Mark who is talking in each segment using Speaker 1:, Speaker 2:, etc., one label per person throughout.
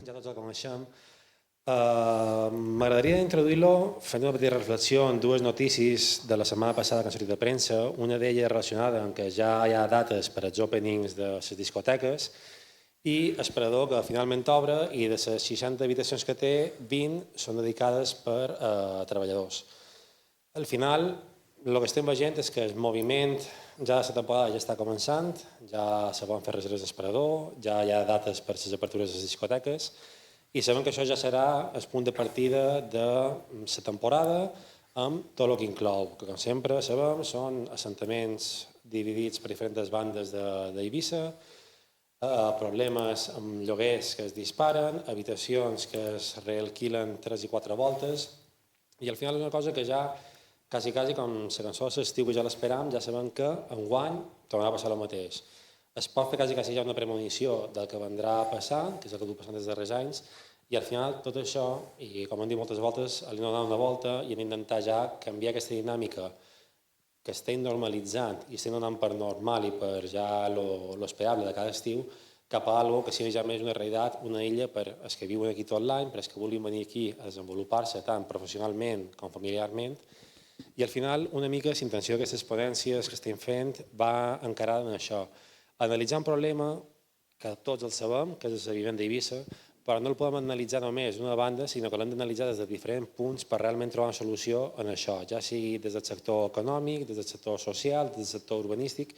Speaker 1: ja tots el coneixem. M'agradaria introduir-lo fent una petita reflexió en dues notícies de la setmana passada que han sortit de premsa. Una d'elles relacionada amb que ja hi ha dates per als openings de les discoteques i el parador que finalment obre i de les 60 habitacions que té, 20 són dedicades per a treballadors. Al final, el que estem veient és que el moviment ja de la temporada ja està començant, ja se poden fer reserves d'esperador, ja hi ha dates per les apertures de les discoteques i sabem que això ja serà el punt de partida de la temporada amb tot el que inclou, que com sempre sabem són assentaments dividits per diferents bandes d'Eivissa, problemes amb lloguers que es disparen, habitacions que es realquilen 3 i 4 voltes i al final és una cosa que ja quasi com la cançó de l'estiu que ja l'esperam, ja sabem que enguany tornarà a passar el mateix. Es pot fer quasi ja una premonició del que vendrà passant, que és el que du passant des dels darrers anys, i al final tot això, i com hem dit moltes voltes, hem de donar una volta i hem d'intentar ja canviar aquesta dinàmica que estem normalitzant i estem donant per normal i per ja l'esperable de cada estiu, cap a alguna que sigui ja més una realitat, una illa per als que viuen aquí tot l'any, per als que vulguin venir aquí a desenvolupar-se tant professionalment com familiarment. I al final, una mica, la intenció d'aquestes ponències que estem fent va encarada en això. Analitzar un problema que tots el sabem, que és la vivenda d'Eivissa, però no el podem analitzar només d'una banda, sinó que l'hem d'analitzar des de diferents punts per realment trobar una solució en això, ja sigui des del sector econòmic, des del sector social, des del sector urbanístic,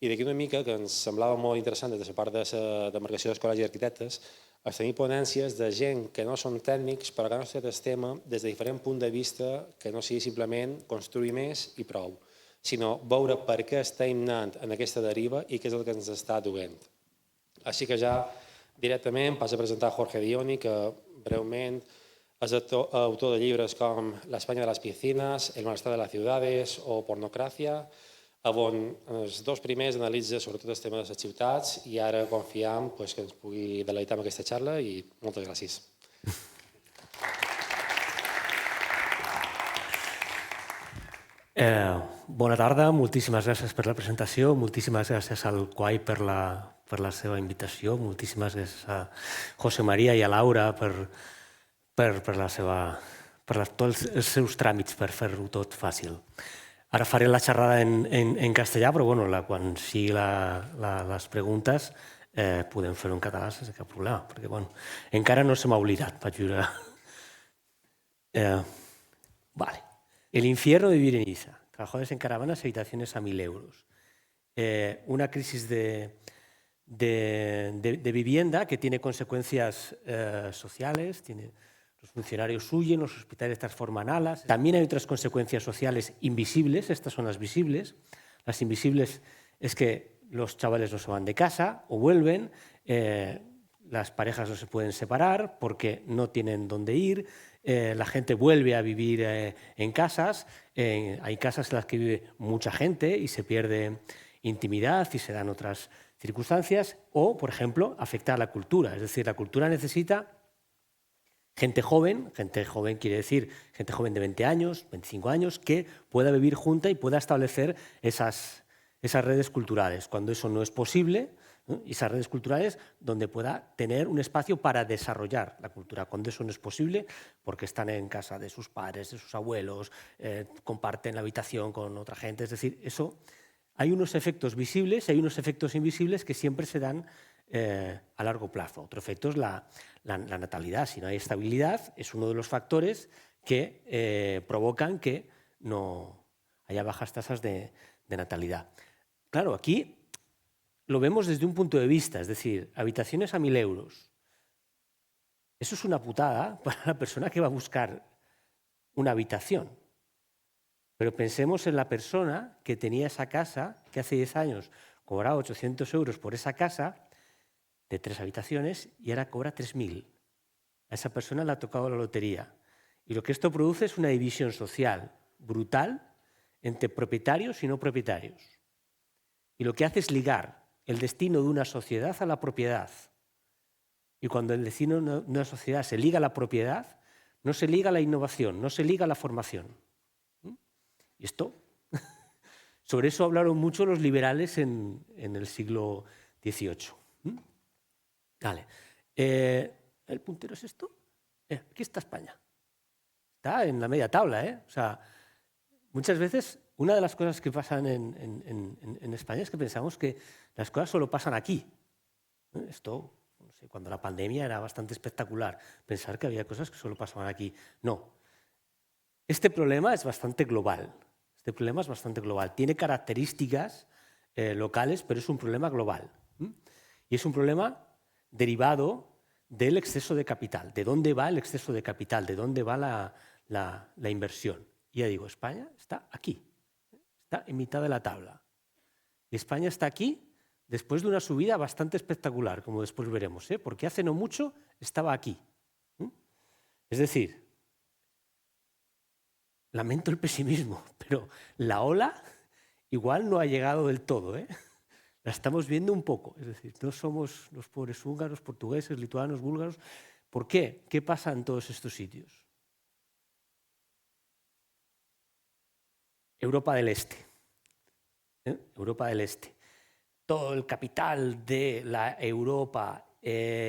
Speaker 1: i d'aquí una mica que ens semblava molt interessant des de la part de la demarcació dels col·legis d'arquitectes, és tenir ponències de gent que no són tècnics, però que han estudiat el tema des de diferents punts de vista, que no sigui simplement construir més i prou, sinó veure per què estem anant en aquesta deriva i què és el que ens està duent. Així que ja directament passo a presentar Jorge Dioni, que breument és autor de llibres com La España de las piscinas, El malestar de las ciudades o Pornocracia, on els dos primers analitza sobretot el tema de les ciutats i ara confiem que ens pugui deleitar amb aquesta xarra i moltes gràcies.
Speaker 2: Bona tarda, moltíssimes gràcies per la presentació, moltíssimes gràcies al Quai per la seva invitació, moltíssimes gràcies a José María i a Laura per tots els seus tràmits per fer-ho tot fàcil. Ara faré la xerrada en castellà, però quan siguin les preguntes podem fer-ho en català sense cap problema, perquè encara no se m'ha oblidat, vaig veure. El infierno de vivir en Ibiza. Trabajadores en caravanas, habitaciones a 1.000 euros. Una crisis de vivienda que tiene consecuencias sociales, los funcionarios huyen, los hospitales transforman alas. También hay otras consecuencias sociales invisibles, estas son las visibles. Las invisibles es que los chavales no se van de casa o vuelven, las parejas no se pueden separar porque no tienen dónde ir, la gente vuelve a vivir en casas, hay casas en las que vive mucha gente y se pierde intimidad y se dan otras circunstancias, o, por ejemplo, afecta a la cultura, es decir, la cultura necesita gente joven quiere decir gente joven de 20 años, 25 años, que pueda vivir junta y pueda establecer esas redes culturales. Cuando eso no es posible, esas redes culturales donde pueda tener un espacio para desarrollar la cultura. Cuando eso no es posible, porque están en casa de sus padres, de sus abuelos, comparten la habitación con otra gente. Es decir, eso, hay unos efectos visibles y hay unos efectos invisibles que siempre se dan a largo plazo. Otro efecto es la natalidad. Si no hay estabilidad, es uno de los factores que provocan que no haya bajas tasas de natalidad. Claro, aquí lo vemos desde un punto de vista, es decir, habitaciones a 1.000 euros. Eso es una putada para la persona que va a buscar una habitación. Pero pensemos en la persona que tenía esa casa, que hace 10 años cobraba 800 euros por esa casa de 3 habitaciones y ahora cobra 3.000. A esa persona le ha tocado la lotería. Y lo que esto produce es una división social brutal entre propietarios y no propietarios. Y lo que hace es ligar el destino de una sociedad a la propiedad. Y cuando el destino de una sociedad se liga a la propiedad, no se liga a la innovación, no se liga a la formación. Y esto, sobre eso hablaron mucho los liberales en el siglo XVIII. Vale. ¿El puntero es esto? Aquí está España. Está en la media tabla, ¿eh? O sea, muchas veces una de las cosas que pasan en España es que pensamos que las cosas solo pasan aquí. Esto, no sé, cuando la pandemia era bastante espectacular, pensar que había cosas que solo pasaban aquí. No. Este problema es bastante global. Este problema es bastante global. Tiene características locales, pero es un problema global. Y es un problema derivado del exceso de capital. ¿De dónde va el exceso de capital? ¿De dónde va la inversión? Y ya digo, España está aquí. Está en mitad de la tabla. Y España está aquí después de una subida bastante espectacular, como después veremos, porque hace no mucho estaba aquí. Es decir, lamento el pesimismo, pero la ola igual no ha llegado del todo. La estamos viendo un poco. Es decir, no somos los pobres húngaros, portugueses, lituanos, búlgaros. ¿Por qué? ¿Qué pasa en todos estos sitios? Europa del Este. Europa del Este. Todo el capital de la Europa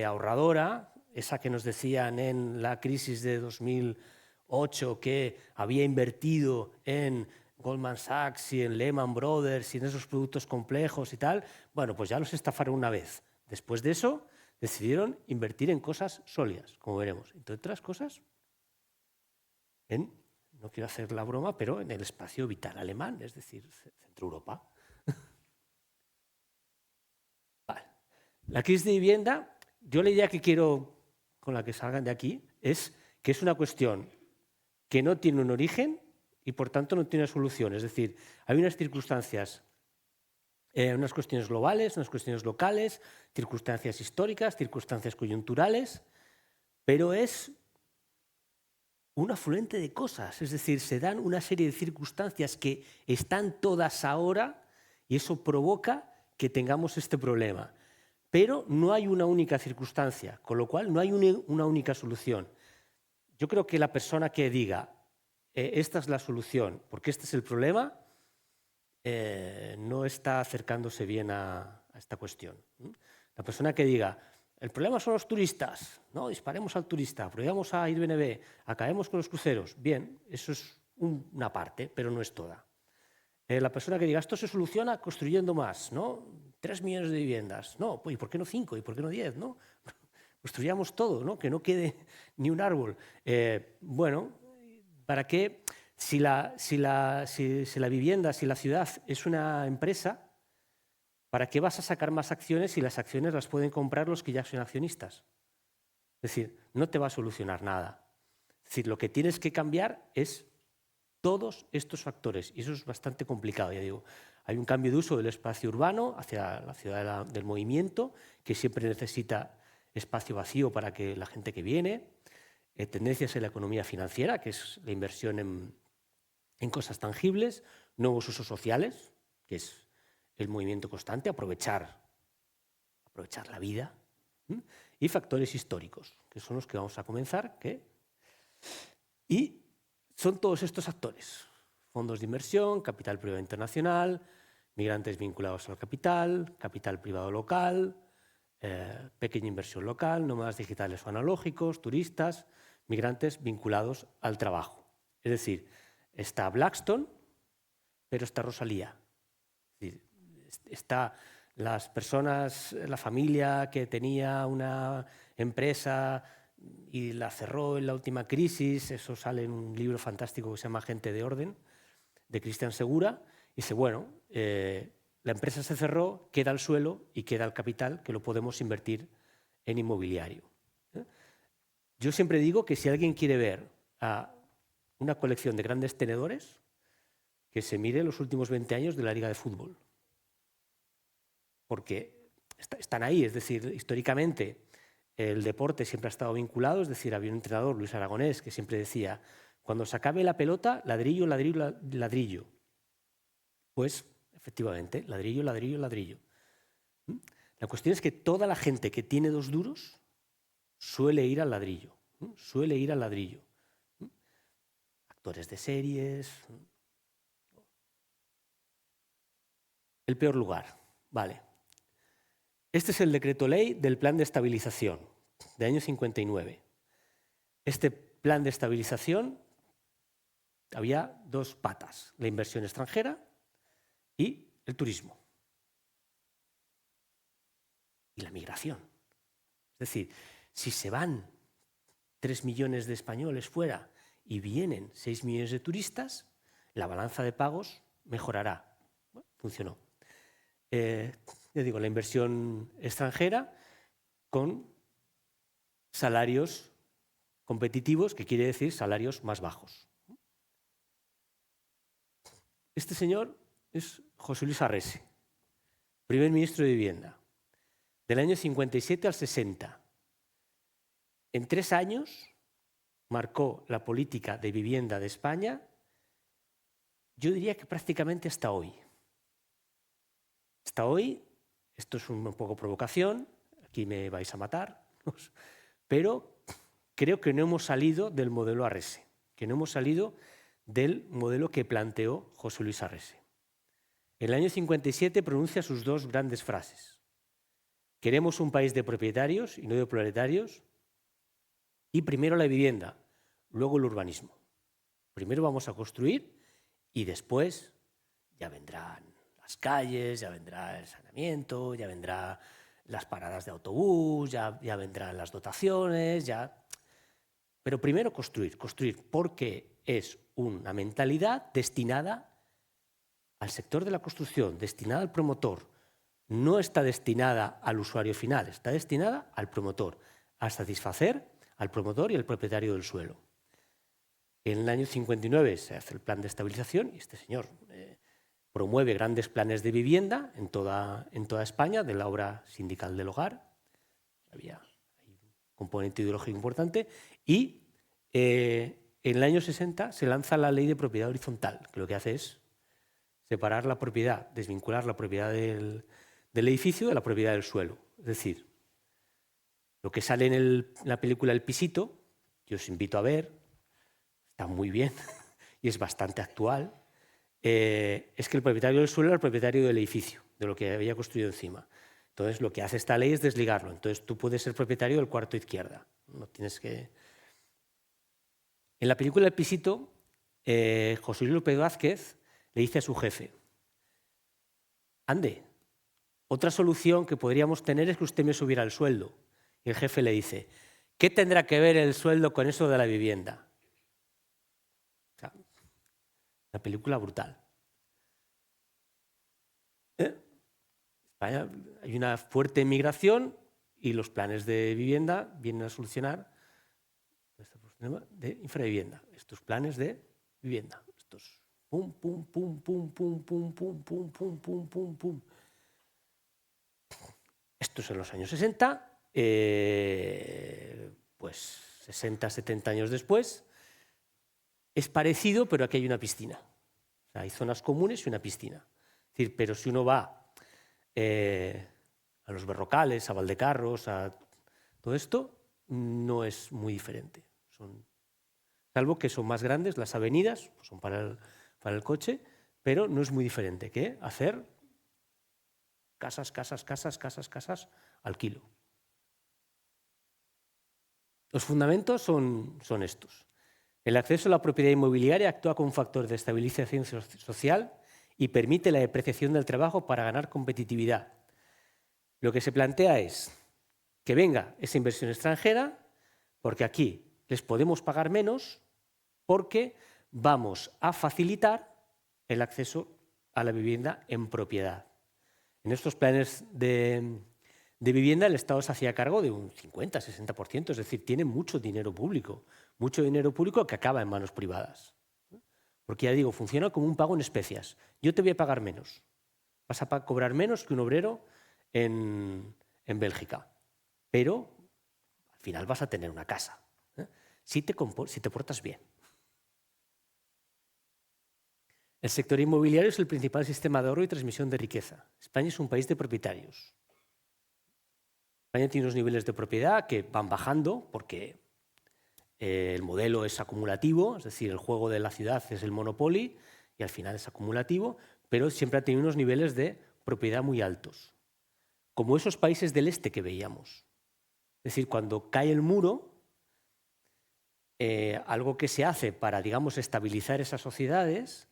Speaker 2: ahorradora, esa que nos decían en la crisis de 2008 que había invertido en Goldman Sachs y en Lehman Brothers y en esos productos complejos y tal, bueno, pues ya los estafaron una vez. Después de eso, decidieron invertir en cosas sólidas, como veremos. Entre otras cosas, no quiero hacer la broma, pero en el espacio vital alemán, es decir, Centro Europa. Vale. La crisis de vivienda, yo la idea que quiero con la que salgan de aquí es que es una cuestión que no tiene un origen y por tanto no tiene una solución. Es decir, hay unas circunstancias, unas cuestiones globales, unas cuestiones locales, circunstancias históricas, circunstancias coyunturales, pero es un afluente de cosas. Es decir, se dan una serie de circunstancias que están todas ahora y eso provoca que tengamos este problema. Pero no hay una única circunstancia, con lo cual no hay una única solución. Yo creo que la persona que diga esta es la solución porque este es el problema, no está acercándose bien a esta cuestión. La persona que diga el problema son los turistas, no disparemos al turista, prohibamos a Airbnb, acabemos con los cruceros. Bien, eso es una parte, pero no es toda. La persona que diga esto se soluciona construyendo más, ¿no? 3 millones de viviendas. No, pues, ¿y por qué no 5? ¿Y por qué no 10? ¿No? Construyamos todo, ¿no? Que no quede ni un árbol. Bueno, ¿para qué? Si la vivienda, si la ciudad es una empresa, ¿para qué vas a sacar más acciones si las acciones las pueden comprar los que ya son accionistas? Es decir, no te va a solucionar nada. Es decir, lo que tienes que cambiar es todos estos factores y eso es bastante complicado, ya digo. Hay un cambio de uso del espacio urbano hacia la ciudad del movimiento, que siempre necesita espacio vacío para que la gente que viene, tendencias en la economía financiera, que es la inversión en cosas tangibles, nuevos usos sociales, que es el movimiento constante, aprovechar la vida, y factores históricos, que son los que vamos a comenzar. Y son todos estos actores: fondos de inversión, capital privado internacional, migrantes vinculados al capital, capital privado local, pequeña inversión local, nómadas digitales o analógicos, turistas, migrantes vinculados al trabajo. Es decir, está Blackstone, pero está Rosalía. Es decir, está las personas, la familia que tenía una empresa y la cerró en la última crisis. Eso sale en un libro fantástico que se llama Gente de Orden, de Cristian Segura. Y dice, bueno, la empresa se cerró, queda el suelo y queda el capital que lo podemos invertir en inmobiliario. Yo siempre digo que si alguien quiere ver una colección de grandes tenedores, que se mire los últimos 20 años de la Liga de Fútbol. Porque están ahí, es decir, históricamente el deporte siempre ha estado vinculado, es decir, había un entrenador, Luis Aragonés, que siempre decía, cuando se acabe la pelota, ladrillo, ladrillo, ladrillo. Pues, efectivamente, ladrillo, ladrillo, ladrillo. La cuestión es que toda la gente que tiene 2 duros suele ir al ladrillo, suele ir al ladrillo. Actores de series. El peor lugar, vale. Este es el decreto ley del plan de estabilización. del año 59. Este plan de estabilización había dos patas, la inversión extranjera y el turismo. Y la migración. Es decir, si se van 3 millones de españoles fuera y vienen 6 millones de turistas, la balanza de pagos mejorará. Bueno, funcionó. Ya digo, la inversión extranjera con salarios competitivos, que quiere decir salarios más bajos. Este señor es José Luis Arrese, primer ministro de Vivienda, del año 57 al 60. En 3 años marcó la política de vivienda de España, yo diría que prácticamente hasta hoy. Hasta hoy, esto es un poco provocación, aquí me vais a matar, pero creo que no hemos salido del modelo Arrese, que no hemos salido del modelo que planteó José Luis Arrese. En el año 57 pronuncia sus dos grandes frases. Queremos un país de propietarios y no de proletarios, y primero la vivienda, luego el urbanismo. Primero vamos a construir y después ya vendrán las calles, ya vendrá el saneamiento, ya vendrán las paradas de autobús, ya vendrán las dotaciones, Pero primero construir, porque es una mentalidad destinada al sector de la construcción, destinada al promotor. No está destinada al usuario final, está destinada al promotor, a satisfacer al promotor y al propietario del suelo. En el año 59 se hace el plan de estabilización y este señor promueve grandes planes de vivienda en toda España, de la obra sindical del hogar. Había un componente ideológico importante. Y en el año 60 se lanza la ley de propiedad horizontal, que lo que hace es separar la propiedad, desvincular la propiedad del edificio de la propiedad del suelo. Es decir, lo que sale en la película El Pisito, yo os invito a ver, está muy bien y es bastante actual, es que el propietario del suelo era el propietario del edificio, de lo que había construido encima. Entonces, lo que hace esta ley es desligarlo. Entonces, tú puedes ser propietario del cuarto izquierda. No tienes que... En la película El Pisito, José Luis López Vázquez le dice a su jefe, ande, otra solución que podríamos tener es que usted me subiera el sueldo. Y el jefe le dice, ¿qué tendrá que ver el sueldo con eso de la vivienda? O sea, una película brutal. España, hay una fuerte migración y los planes de vivienda vienen a solucionar este problema de infravivienda. Estos planes de vivienda. Estos pum, pum, pum, pum, pum, pum, pum, pum, pum, pum, pum, pum. Esto es en los años 60. Pues 60, 70 años después, es parecido, pero aquí hay una piscina. O sea, hay zonas comunes y una piscina. Es decir, pero si uno va a los Berrocales, a Valdecarros, a todo esto, no es muy diferente. Salvo que son más grandes, las avenidas pues son para el coche, pero no es muy diferente que hacer casas al kilo. Los fundamentos son estos. El acceso a la propiedad inmobiliaria actúa como un factor de estabilización social y permite la depreciación del trabajo para ganar competitividad. Lo que se plantea es que venga esa inversión extranjera, porque aquí les podemos pagar menos, porque vamos a facilitar el acceso a la vivienda en propiedad. En estos planes de vivienda el Estado se hacía cargo de un 50-60%, es decir, tiene mucho dinero público que acaba en manos privadas. Porque ya digo, funciona como un pago en especias. Yo te voy a pagar menos. Vas a cobrar menos que un obrero en Bélgica, pero al final vas a tener una casa, si te portas bien. El sector inmobiliario es el principal sistema de ahorro y transmisión de riqueza. España es un país de propietarios. España tiene unos niveles de propiedad que van bajando porque el modelo es acumulativo, es decir, el juego de la ciudad es el Monopoly y al final es acumulativo, pero siempre ha tenido unos niveles de propiedad muy altos, como esos países del este que veíamos. Es decir, cuando cae el muro, algo que se hace para, digamos, estabilizar esas sociedades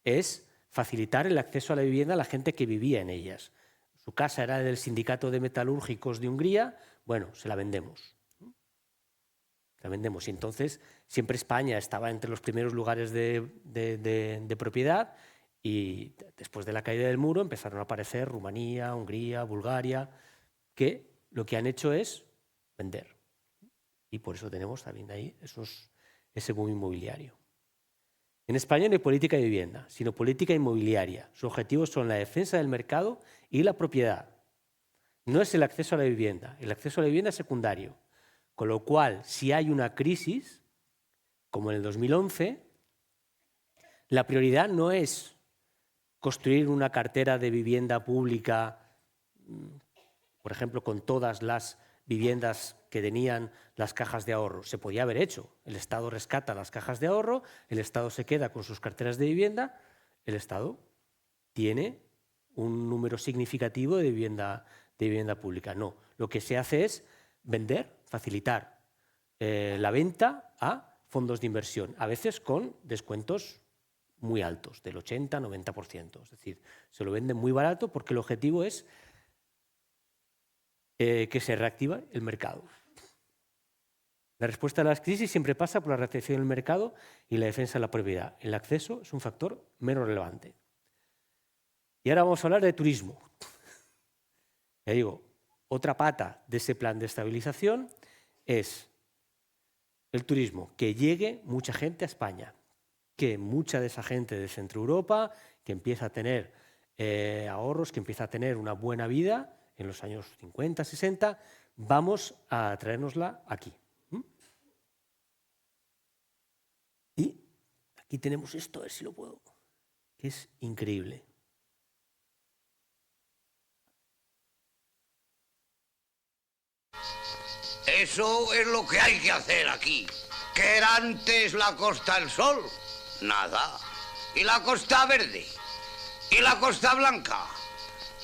Speaker 2: es facilitar el acceso a la vivienda a la gente que vivía en ellas. Su casa era del Sindicato de Metalúrgicos de Hungría, bueno, se la vendemos. La vendemos. Y entonces siempre España estaba entre los primeros lugares de propiedad, y después de la caída del muro empezaron a aparecer Rumanía, Hungría, Bulgaria, que lo que han hecho es vender. Y por eso tenemos también ahí ese boom inmobiliario. En España no hay política de vivienda, sino política inmobiliaria. Sus objetivos son la defensa del mercado y la propiedad. No es el acceso a la vivienda. El acceso a la vivienda es secundario. Con lo cual, si hay una crisis, como en el 2011, la prioridad no es construir una cartera de vivienda pública, por ejemplo, con todas las viviendas que tenían las cajas de ahorro. Se podía haber hecho. El Estado rescata las cajas de ahorro, el Estado se queda con sus carteras de vivienda, el Estado tiene un número significativo de vivienda pública. No, lo que se hace es vender, facilitar la venta a fondos de inversión, a veces con descuentos muy altos, del 80-90%. Es decir, se lo venden muy barato porque el objetivo es que se reactiva el mercado. La respuesta a las crisis siempre pasa por la reactivación del mercado y la defensa de la propiedad. El acceso es un factor menos relevante. Y ahora vamos a hablar de turismo. Ya digo, otra pata de ese plan de estabilización es el turismo, que llegue mucha gente a España, que mucha de esa gente de Centro Europa, que empieza a tener ahorros, que empieza a tener una buena vida en los años 50, 60, vamos a traérnosla aquí. Y aquí tenemos esto, a ver si lo puedo, que es increíble.
Speaker 3: Eso es lo que hay que hacer aquí. ¿Qué era antes la Costa del Sol? Nada. ¿Y la Costa Verde? ¿Y la Costa Blanca?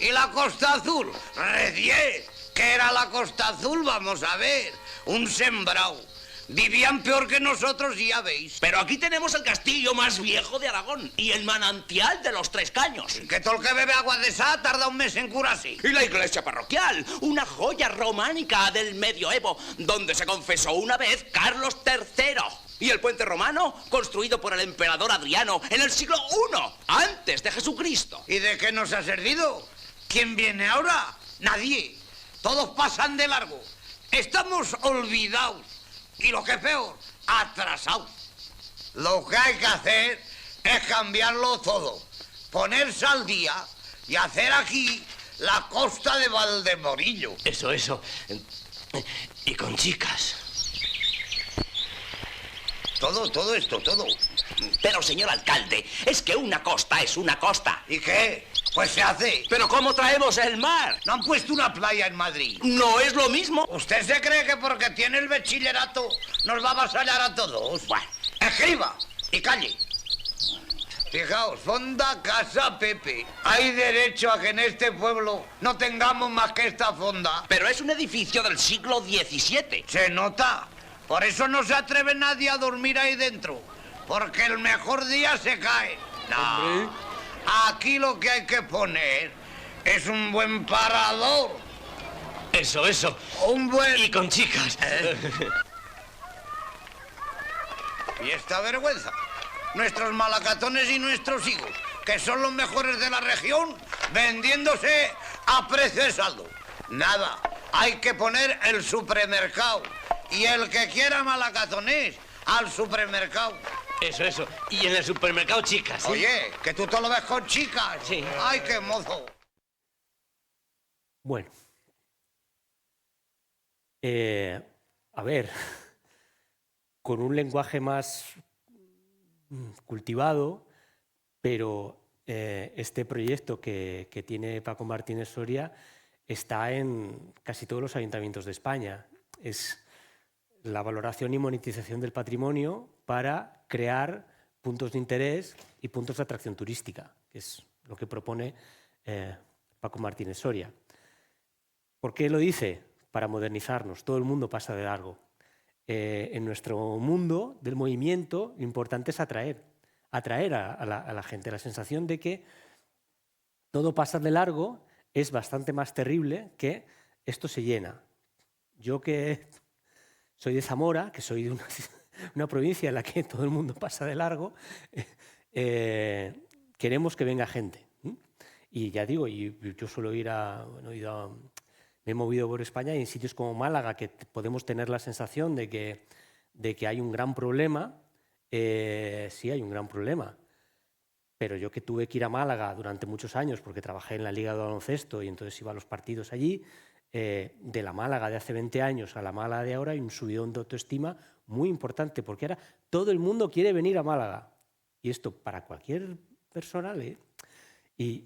Speaker 3: ¿Y la Costa Azul? ¡Recién! ¿Qué era la Costa Azul? Vamos a ver. Un sembrado. Vivían peor que nosotros, ya veis.
Speaker 4: Pero aquí tenemos el castillo más viejo de Aragón y el manantial de los Tres Caños.
Speaker 3: Que todo el que bebe agua de esa tarda un mes en curarse.
Speaker 4: Y la iglesia parroquial, una joya románica del medioevo, donde se confesó una vez Carlos III. Y el puente romano, construido por el emperador Adriano en el siglo I, antes de Jesucristo.
Speaker 3: ¿Y de qué nos ha servido? ¿Quién viene ahora? Nadie. Todos pasan de largo. Estamos olvidados. Y lo que es peor, atrasados. Lo que hay que hacer es cambiarlo todo. Ponerse al día y hacer aquí la costa de Valdemorillo.
Speaker 4: Eso. Y con chicas.
Speaker 3: Todo esto.
Speaker 4: Pero, señor alcalde, es que una costa es una costa.
Speaker 3: ¿Y qué? Pues se hace.
Speaker 4: ¿Pero cómo traemos el mar?
Speaker 3: ¿No han puesto una playa en Madrid?
Speaker 4: ¿No es lo mismo?
Speaker 3: ¿Usted se cree que porque tiene el bachillerato nos va a avasallar a todos? Bueno, escriba y calle. Fijaos, Fonda Casa Pepe. Hay derecho a que en este pueblo no tengamos más que esta fonda.
Speaker 4: Pero es un edificio del siglo XVII.
Speaker 3: Se nota. Por eso no se atreve nadie a dormir ahí dentro. Porque el mejor día se cae. No.
Speaker 4: Hombre.
Speaker 3: Aquí lo que hay que poner es un buen parador.
Speaker 4: Eso.
Speaker 3: Un buen...
Speaker 4: Y con chicas.
Speaker 3: Y esta vergüenza. Nuestros malacatones y nuestros hijos, que son los mejores de la región, vendiéndose a precio de saldo. Nada, hay que poner el supermercado. Y el que quiera malacatones, al supermercado.
Speaker 4: Eso. Y en el supermercado chicas. ¿Sí?
Speaker 3: Oye, que tú todo lo ves con chicas.
Speaker 4: Sí.
Speaker 3: Ay, qué mozo.
Speaker 2: Bueno. A ver, con un lenguaje más cultivado, pero este proyecto que tiene Paco Martínez Soria está en casi todos los ayuntamientos de España. Es la valoración y monetización del patrimonio para crear puntos de interés y puntos de atracción turística, que es lo que propone Paco Martínez Soria. ¿Por qué lo dice? para modernizarnos. Todo el mundo pasa de largo. En nuestro mundo del movimiento, lo importante es atraer a la gente. La sensación de que todo pasa de largo es bastante más terrible que esto se llena. Yo que soy de Zamora, que soy de una provincia en la que todo el mundo pasa de largo, queremos que venga gente. Y ya digo, yo suelo ir me he movido por España y en sitios como Málaga, que podemos tener la sensación de que hay un gran problema. Sí, hay un gran problema. Pero yo que tuve que ir a Málaga durante muchos años porque trabajé en la Liga de Baloncesto y entonces iba a los partidos allí, de la Málaga de hace 20 años a la Málaga de ahora hay un subidón de autoestima muy importante, porque ahora todo el mundo quiere venir a Málaga. Y esto para cualquier persona y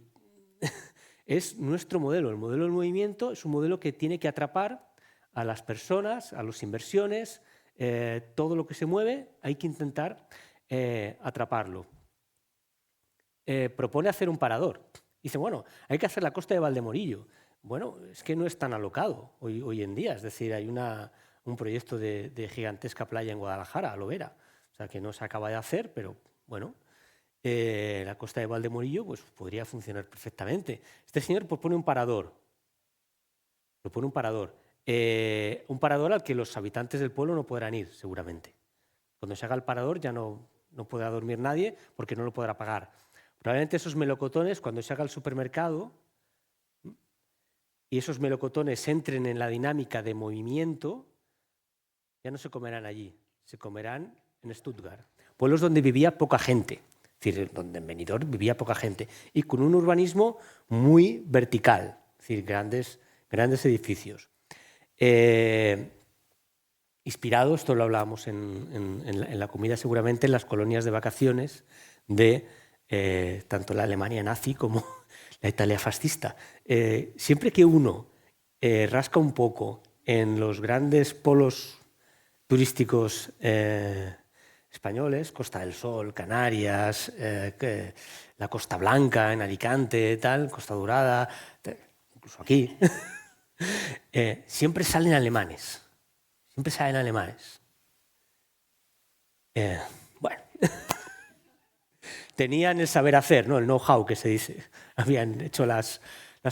Speaker 2: es nuestro modelo. El modelo del movimiento es un modelo que tiene que atrapar a las personas, a las inversiones, todo lo que se mueve, hay que intentar atraparlo. Propone hacer un parador. Dice, bueno, hay que hacer la costa de Valdemorillo. Bueno, es que no es tan alocado hoy en día. Es decir, hay un proyecto de gigantesca playa en Guadalajara, a Lovera. O sea, que no se acaba de hacer, pero bueno, la costa de Valdemorillo pues, podría funcionar perfectamente. Este señor propone un parador. Propone un parador. Un parador al que los habitantes del pueblo no podrán ir, seguramente. Cuando se haga el parador ya no podrá dormir nadie porque no lo podrá pagar. Probablemente esos melocotones, cuando se haga el supermercado y esos melocotones entren en la dinámica de movimiento, ya no se comerán allí, se comerán en Stuttgart. Pueblos donde vivía poca gente, es decir, donde en Benidorm vivía poca gente, y con un urbanismo muy vertical, es decir, grandes edificios. Inspirado, esto lo hablábamos en la comida seguramente, en las colonias de vacaciones de tanto la Alemania nazi como la Italia fascista. Siempre que uno rasca un poco en los grandes polos turísticos españoles, Costa del Sol, Canarias, la Costa Blanca en Alicante, tal, Costa Dorada, incluso aquí, siempre salen alemanes. Siempre salen alemanes. Bueno, tenían el saber hacer, ¿no? El know-how que se dice. Habían hecho las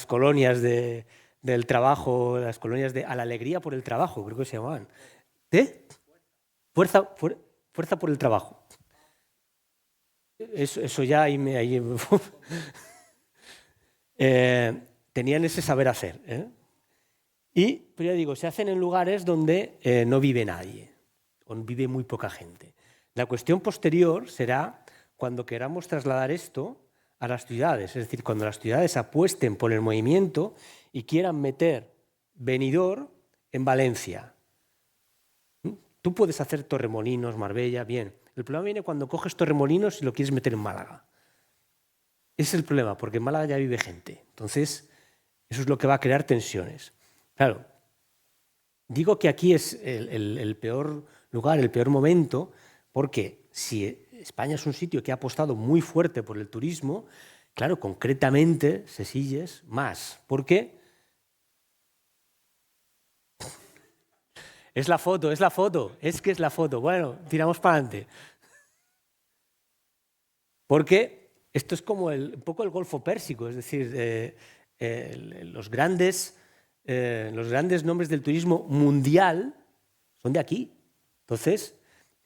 Speaker 2: colonias del trabajo, las colonias a la alegría por el trabajo, creo que se llamaban. Fuerza por el trabajo. Eso ya tenían ese saber hacer. Pero ya digo, se hacen en lugares donde no vive nadie, o vive muy poca gente. La cuestión posterior será cuando queramos trasladar esto a las ciudades, es decir, cuando las ciudades apuesten por el movimiento y quieran meter Benidorm en Valencia. Tú puedes hacer Torremolinos, Marbella, bien. El problema viene cuando coges Torremolinos y lo quieres meter en Málaga. Ese es el problema, porque en Málaga ya vive gente. Entonces, eso es lo que va a crear tensiones. Claro, digo que aquí es el peor lugar, el peor momento, porque si España es un sitio que ha apostado muy fuerte por el turismo, claro, concretamente Sesilles más. ¿Por qué? Es la foto, es que es la foto. Bueno, tiramos para adelante. Porque esto es como un poco el Golfo Pérsico, es decir, los grandes nombres del turismo mundial son de aquí. Entonces,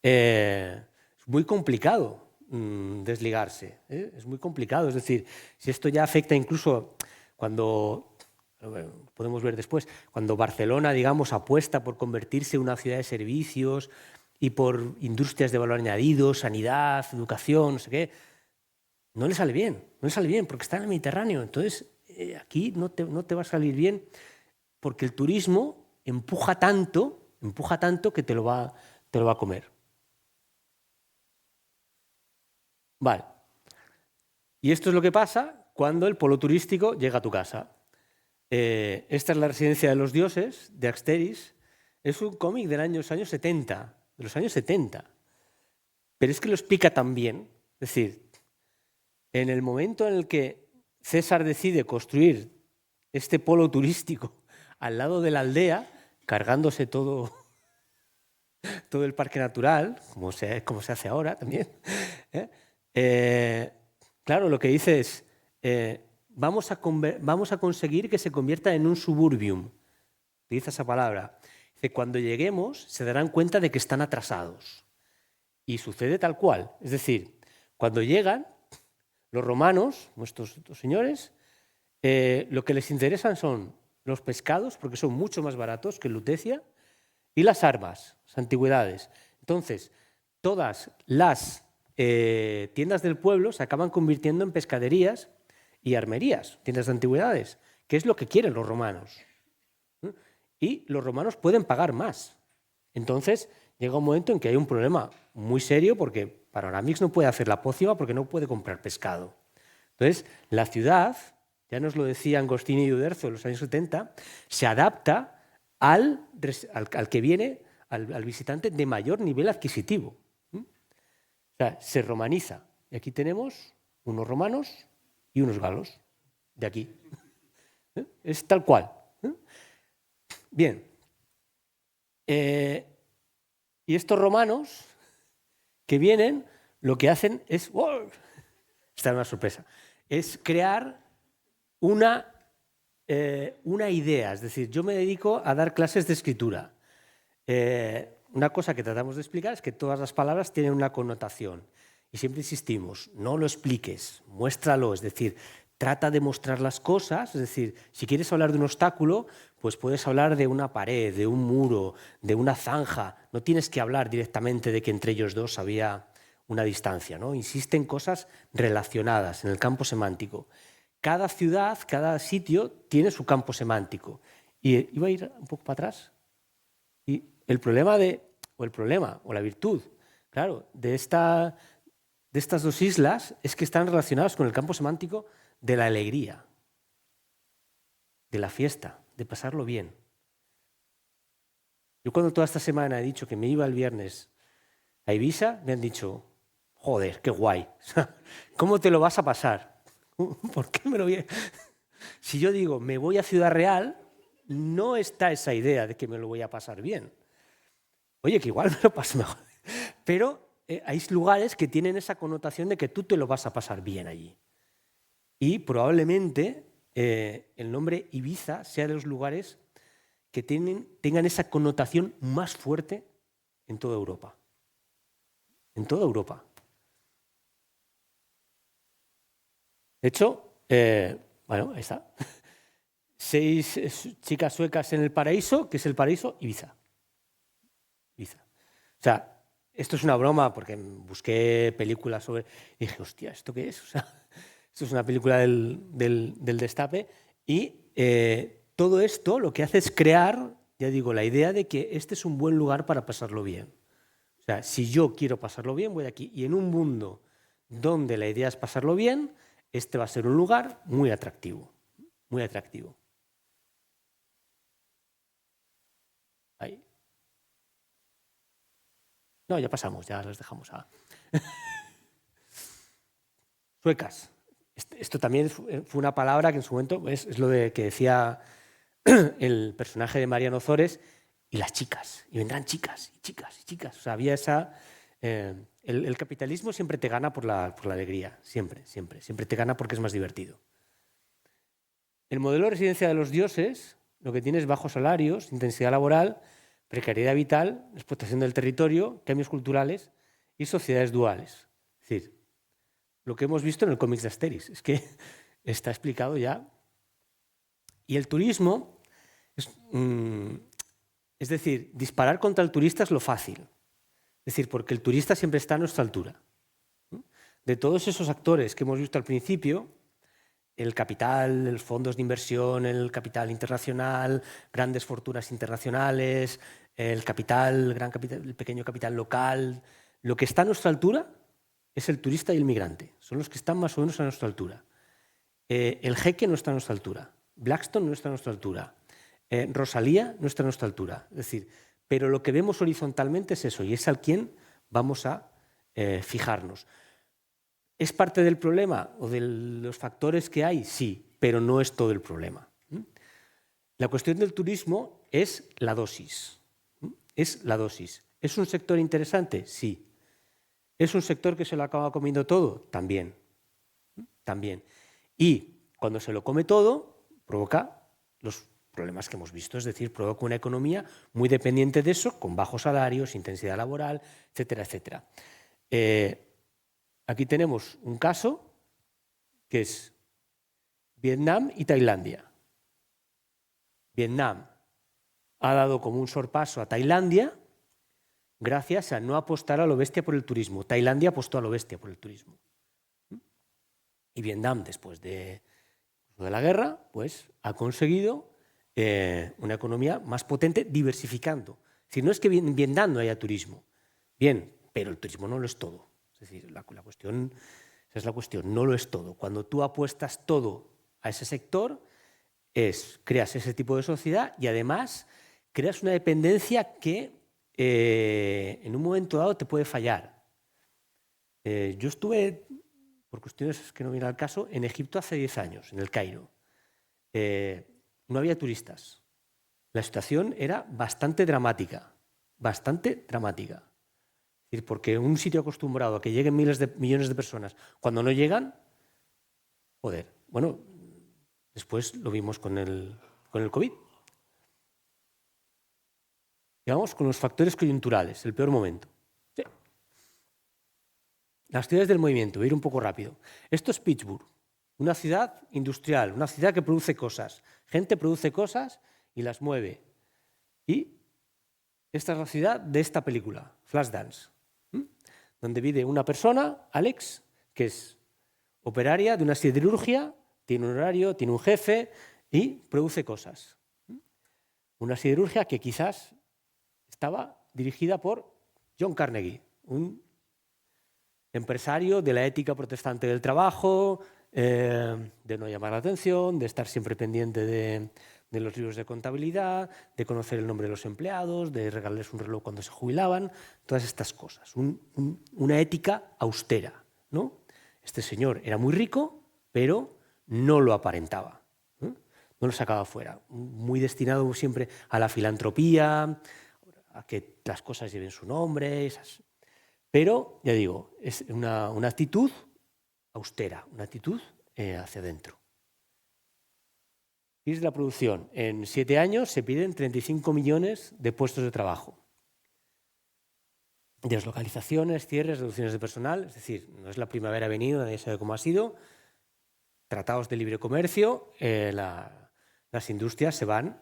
Speaker 2: es muy complicado desligarse. Es muy complicado. Es decir, si esto ya afecta incluso cuando, podemos ver después, cuando Barcelona, digamos, apuesta por convertirse en una ciudad de servicios y por industrias de valor añadido, sanidad, educación, no sé qué, no le sale bien porque está en el Mediterráneo. Entonces, aquí no te va a salir bien porque el turismo empuja tanto que te lo va a comer. Vale. Y esto es lo que pasa cuando el polo turístico llega a tu casa. Esta es la residencia de los dioses, de Asteris. Es un cómic de los años 70. Pero es que lo explica tan bien. Es decir, en el momento en el que César decide construir este polo turístico al lado de la aldea, cargándose todo el parque natural, como se hace ahora también. Claro, lo que dice es, vamos a conseguir que se convierta en un suburbium. Utiliza esa palabra. Dice, cuando lleguemos se darán cuenta de que están atrasados. Y sucede tal cual. Es decir, cuando llegan los romanos, nuestros señores, lo que les interesan son los pescados, porque son mucho más baratos que en Lutecia, y las armas, las antigüedades. Entonces, todas las tiendas del pueblo se acaban convirtiendo en pescaderías y armerías, tiendas de antigüedades, que es lo que quieren los romanos. Y los romanos pueden pagar más. Entonces, llega un momento en que hay un problema muy serio porque Panoramix no puede hacer la pócima porque no puede comprar pescado. Entonces, la ciudad, ya nos lo decía Agostini y Uderzo en los años 70, se adapta al que viene, al visitante de mayor nivel adquisitivo. O sea, se romaniza. Y aquí tenemos unos romanos y unos galos, de aquí. Es tal cual. Bien. Y estos romanos que vienen, lo que hacen es... ¡oh! Esta es una sorpresa. Es crear una idea. Es decir, yo me dedico a dar clases de escritura. Una cosa que tratamos de explicar es que todas las palabras tienen una connotación. Y siempre insistimos, no lo expliques, muéstralo. Es decir, trata de mostrar las cosas. Es decir, si quieres hablar de un obstáculo, pues puedes hablar de una pared, de un muro, de una zanja. No tienes que hablar directamente de que entre ellos dos había una distancia, ¿no? Insiste en cosas relacionadas en el campo semántico. Cada ciudad, cada sitio tiene su campo semántico. Y iba a ir un poco para atrás. Y el problema o la virtud, claro, de estas dos islas es que están relacionadas con el campo semántico de la alegría, de la fiesta, de pasarlo bien. Yo cuando toda esta semana he dicho que me iba el viernes a Ibiza, me han dicho, joder, qué guay, ¿cómo te lo vas a pasar? ¿Por qué me lo voy a...? Si yo digo, me voy a Ciudad Real, no está esa idea de que me lo voy a pasar bien. Oye, que igual me lo paso mejor. Pero hay lugares que tienen esa connotación de que tú te lo vas a pasar bien allí. Y probablemente el nombre Ibiza sea de los lugares que tengan esa connotación más fuerte en toda Europa. En toda Europa. De hecho, bueno, ahí está. 6 chicas suecas en el paraíso, que es el paraíso Ibiza. Ibiza. O sea, esto es una broma porque busqué películas sobre... Y dije, hostia, ¿esto qué es? O sea, esto es una película del Destape. Y todo esto lo que hace es crear, ya digo, la idea de que este es un buen lugar para pasarlo bien. O sea, si yo quiero pasarlo bien, voy de aquí. Y en un mundo donde la idea es pasarlo bien, este va a ser un lugar muy atractivo. Muy atractivo. Ahí. No, ya pasamos, ya las dejamos. Suecas. Esto también fue una palabra que en su momento es lo que decía el personaje de Mariano Ozores, y las chicas. Y vendrán chicas, y chicas, y chicas. O sea, había esa... el capitalismo siempre te gana por la alegría. Siempre, siempre. Siempre te gana porque es más divertido. El modelo de residencia de los dioses lo que tiene es bajos salarios, intensidad laboral, precariedad vital, explotación del territorio, cambios culturales y sociedades duales. Es decir, lo que hemos visto en el cómic de Asterix, es que está explicado ya. Y el turismo, es decir, disparar contra el turista es lo fácil. Es decir, porque el turista siempre está a nuestra altura. De todos esos actores que hemos visto al principio, el capital, los fondos de inversión, el capital internacional, grandes fortunas internacionales, el capital, el pequeño capital local, lo que está a nuestra altura es el turista y el migrante. Son los que están más o menos a nuestra altura. El jeque no está a nuestra altura. Blackstone no está a nuestra altura. Rosalía no está a nuestra altura. Es decir, pero lo que vemos horizontalmente es eso, y es al quien vamos a fijarnos. ¿Es parte del problema o de los factores que hay? Sí, pero no es todo el problema. La cuestión del turismo es la dosis. Es la dosis. ¿Es un sector interesante? Sí. ¿Es un sector que se lo acaba comiendo todo? También. También. Y cuando se lo come todo, provoca los problemas que hemos visto, es decir, provoca una economía muy dependiente de eso, con bajos salarios, intensidad laboral, etcétera, etcétera. Aquí tenemos un caso que es Vietnam y Tailandia. Vietnam ha dado como un sorpaso a Tailandia gracias a no apostar a lo bestia por el turismo. Tailandia apostó a lo bestia por el turismo. Y Vietnam, después de la guerra, pues ha conseguido una economía más potente diversificando. Es decir, no es que en Vietnam no haya turismo, bien, pero el turismo no lo es todo. Es decir, la cuestión, esa es la cuestión, no lo es todo. Cuando tú apuestas todo a ese sector, creas ese tipo de sociedad y además creas una dependencia que en un momento dado te puede fallar. Yo estuve, por cuestiones que no vienen al caso, en Egipto hace 10 años, en el Cairo. No había turistas. La situación era bastante dramática, bastante dramática. Es decir, porque un sitio acostumbrado a que lleguen millones de personas, cuando no llegan, joder, bueno, después lo vimos con el COVID. Y vamos con los factores coyunturales, el peor momento. Sí. Las ciudades del movimiento, voy a ir un poco rápido. Esto es Pittsburgh, una ciudad industrial, una ciudad que produce cosas. Gente produce cosas y las mueve. Y esta es la ciudad de esta película, Flashdance, donde vive una persona, Alex, que es operaria de una siderurgia, tiene un horario, tiene un jefe y produce cosas. Una siderurgia que quizás estaba dirigida por John Carnegie, un empresario de la ética protestante del trabajo, de no llamar la atención, de estar siempre pendiente de los libros de contabilidad, de conocer el nombre de los empleados, de regalarles un reloj cuando se jubilaban, todas estas cosas. Una ética austera, ¿no? Este señor era muy rico, pero no lo aparentaba, no lo sacaba fuera. Muy destinado siempre a la filantropía, a que las cosas lleven su nombre, pero, ya digo, es una actitud austera, una actitud hacia adentro. Y es la producción. En 7 años se piden 35 millones de puestos de trabajo. Deslocalizaciones, cierres, reducciones de personal, es decir, no es la primavera venido, nadie sabe cómo ha sido. Tratados de libre comercio, las industrias se van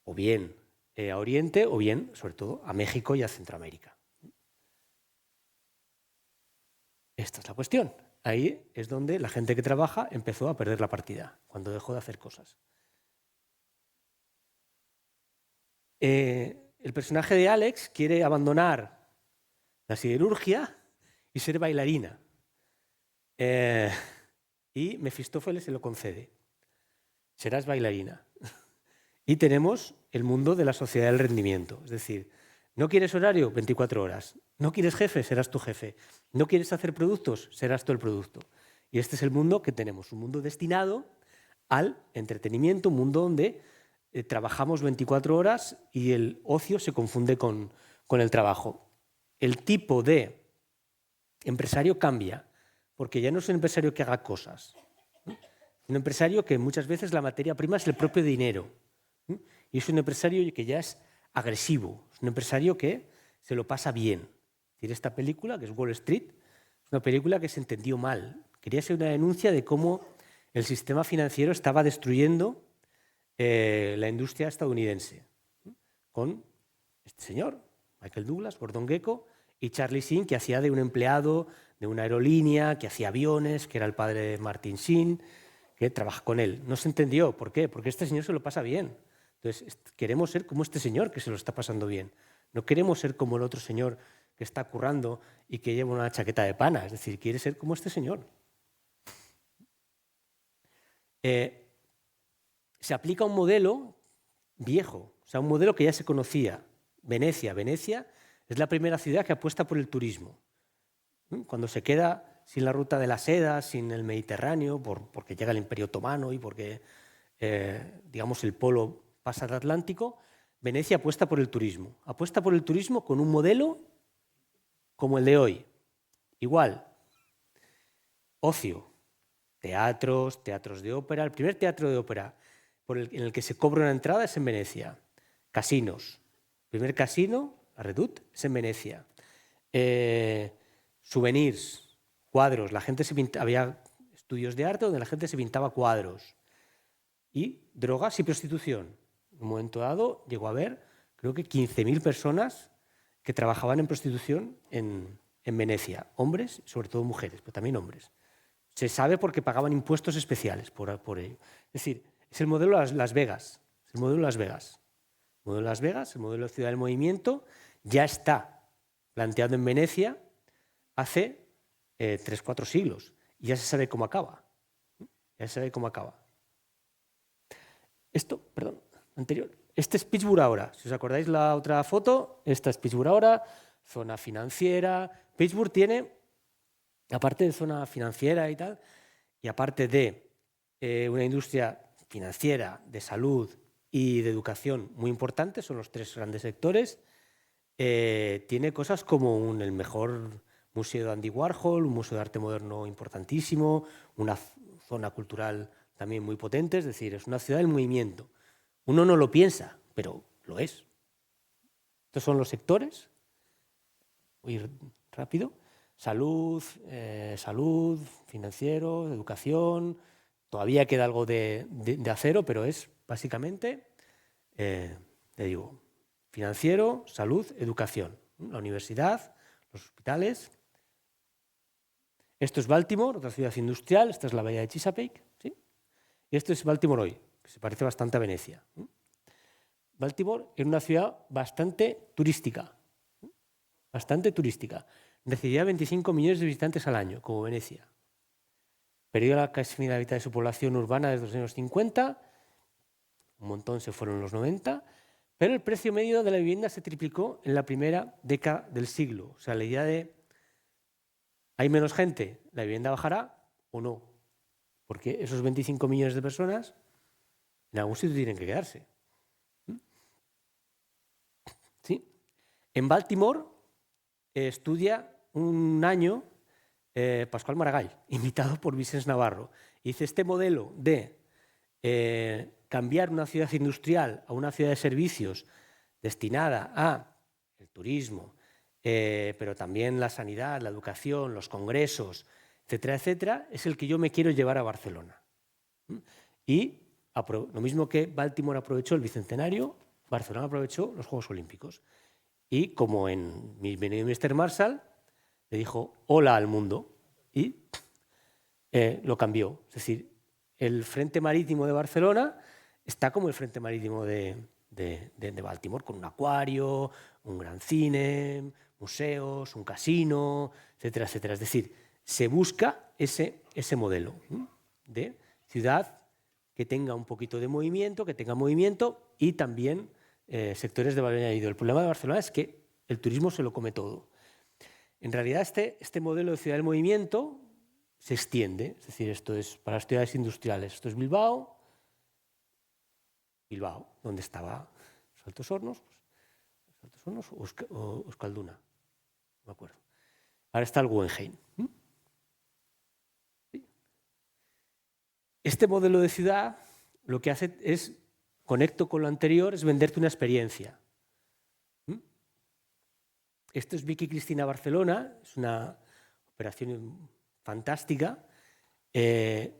Speaker 2: o bien a Oriente o bien, sobre todo, a México y a Centroamérica. Esta es la cuestión. Ahí es donde la gente que trabaja empezó a perder la partida, cuando dejó de hacer cosas. El personaje de Alex quiere abandonar la siderurgia y ser bailarina. Y Mefistófeles se lo concede. Serás bailarina. Y tenemos el mundo de la sociedad del rendimiento. Es decir, ¿no quieres horario? 24 horas. ¿No quieres jefe? Serás tu jefe. ¿No quieres hacer productos? Serás tú el producto. Y este es el mundo que tenemos. Un mundo destinado al entretenimiento, un mundo donde trabajamos 24 horas y el ocio se confunde con el trabajo. El tipo de empresario cambia, porque ya no es un empresario que haga cosas. Un empresario que muchas veces la materia prima es el propio dinero. Y es un empresario que ya es agresivo, es un empresario que se lo pasa bien. Es decir, esta película, que es Wall Street, es una película que se entendió mal. Quería ser una denuncia de cómo el sistema financiero estaba destruyendo la industria estadounidense. Con este señor, Michael Douglas, Gordon Gekko, y Charlie Sheen, que hacía de un empleado de una aerolínea, que hacía aviones, que era el padre de Martin Sheen, que trabaja con él. No se entendió. ¿Por qué? Porque este señor se lo pasa bien. Entonces, queremos ser como este señor que se lo está pasando bien. No queremos ser como el otro señor que está currando y que lleva una chaqueta de pana. Es decir, quiere ser como este señor. Se aplica un modelo viejo, o sea, un modelo que ya se conocía. Venecia es la primera ciudad que apuesta por el turismo. Cuando se queda sin la ruta de la seda, sin el Mediterráneo, porque llega el Imperio Otomano y porque, digamos, el polo pasa al Atlántico, Venecia apuesta por el turismo. Apuesta por el turismo con un modelo como el de hoy. Igual, ocio, teatros de ópera. El primer teatro de ópera en el que se cobra una entrada es en Venecia. Casinos. El primer casino, la Redoute, es en Venecia. Souvenirs, cuadros. Había estudios de arte donde la gente se pintaba cuadros. Y drogas y prostitución. En un momento dado llegó a haber, creo que 15.000 personas que trabajaban en prostitución en Venecia. Hombres, sobre todo mujeres, pero también hombres. Se sabe porque pagaban impuestos especiales por ello. Es decir, es el modelo Las Vegas. Es el modelo Las Vegas. El modelo Las Vegas, el modelo Ciudad del Movimiento, ya está planteado en Venecia hace 3-4 siglos. Y ya se sabe cómo acaba. Ya se sabe cómo acaba. Esto, perdón, anterior. Este es Pittsburgh ahora. Si os acordáis la otra foto, esta es Pittsburgh ahora, zona financiera. Pittsburgh tiene, aparte de zona financiera y tal, y aparte de una industria financiera, de salud y de educación muy importante, son los 3 grandes sectores, tiene cosas como el mejor museo de Andy Warhol, un museo de arte moderno importantísimo, una zona cultural también muy potente, es decir, es una ciudad del movimiento. Uno no lo piensa, pero lo es. Estos son los sectores. Voy a ir rápido. Salud, financiero, educación. Todavía queda algo de acero, pero es básicamente, le digo, financiero, salud, educación. La universidad, los hospitales. Esto es Baltimore, otra ciudad industrial. Esta es la bahía de Chesapeake. ¿Sí? Y esto es Baltimore hoy, que se parece bastante a Venecia. Baltimore es una ciudad bastante turística. Bastante turística. Recibía 25 millones de visitantes al año, como Venecia. Perdió casi la mitad de su población urbana desde los años 50, un montón se fueron en los 90, pero el precio medio de la vivienda se triplicó en la primera década del siglo. O sea, la idea de hay menos gente, la vivienda bajará o no, porque esos 25 millones de personas en algún sitio tienen que quedarse. ¿Sí? En Baltimore estudia un año Pascual Maragall, invitado por Vicens Navarro. Y dice, este modelo de cambiar una ciudad industrial a una ciudad de servicios destinada a el turismo, pero también la sanidad, la educación, los congresos, etcétera, etcétera, es el que yo me quiero llevar a Barcelona. Y lo mismo que Baltimore aprovechó el Bicentenario, Barcelona aprovechó los Juegos Olímpicos. Y como en Mr. Marshall, le dijo hola al mundo y lo cambió. Es decir, el Frente Marítimo de Barcelona está como el Frente Marítimo de Baltimore, con un acuario, un gran cine, museos, un casino, etcétera, etcétera. Es decir, se busca ese modelo de ciudad que tenga un poquito de movimiento, y también sectores de valor añadido. El problema de Barcelona es que el turismo se lo come todo. En realidad, este modelo de ciudad del movimiento se extiende. Es decir, esto es para las ciudades industriales. Esto es Bilbao, donde estaba los Altos Hornos o Euskalduna, no me acuerdo. Ahora está el Guggenheim. Este modelo de ciudad lo que hace es, conecto con lo anterior, es venderte una experiencia. Esto es Vicky Cristina Barcelona, es una operación fantástica. Es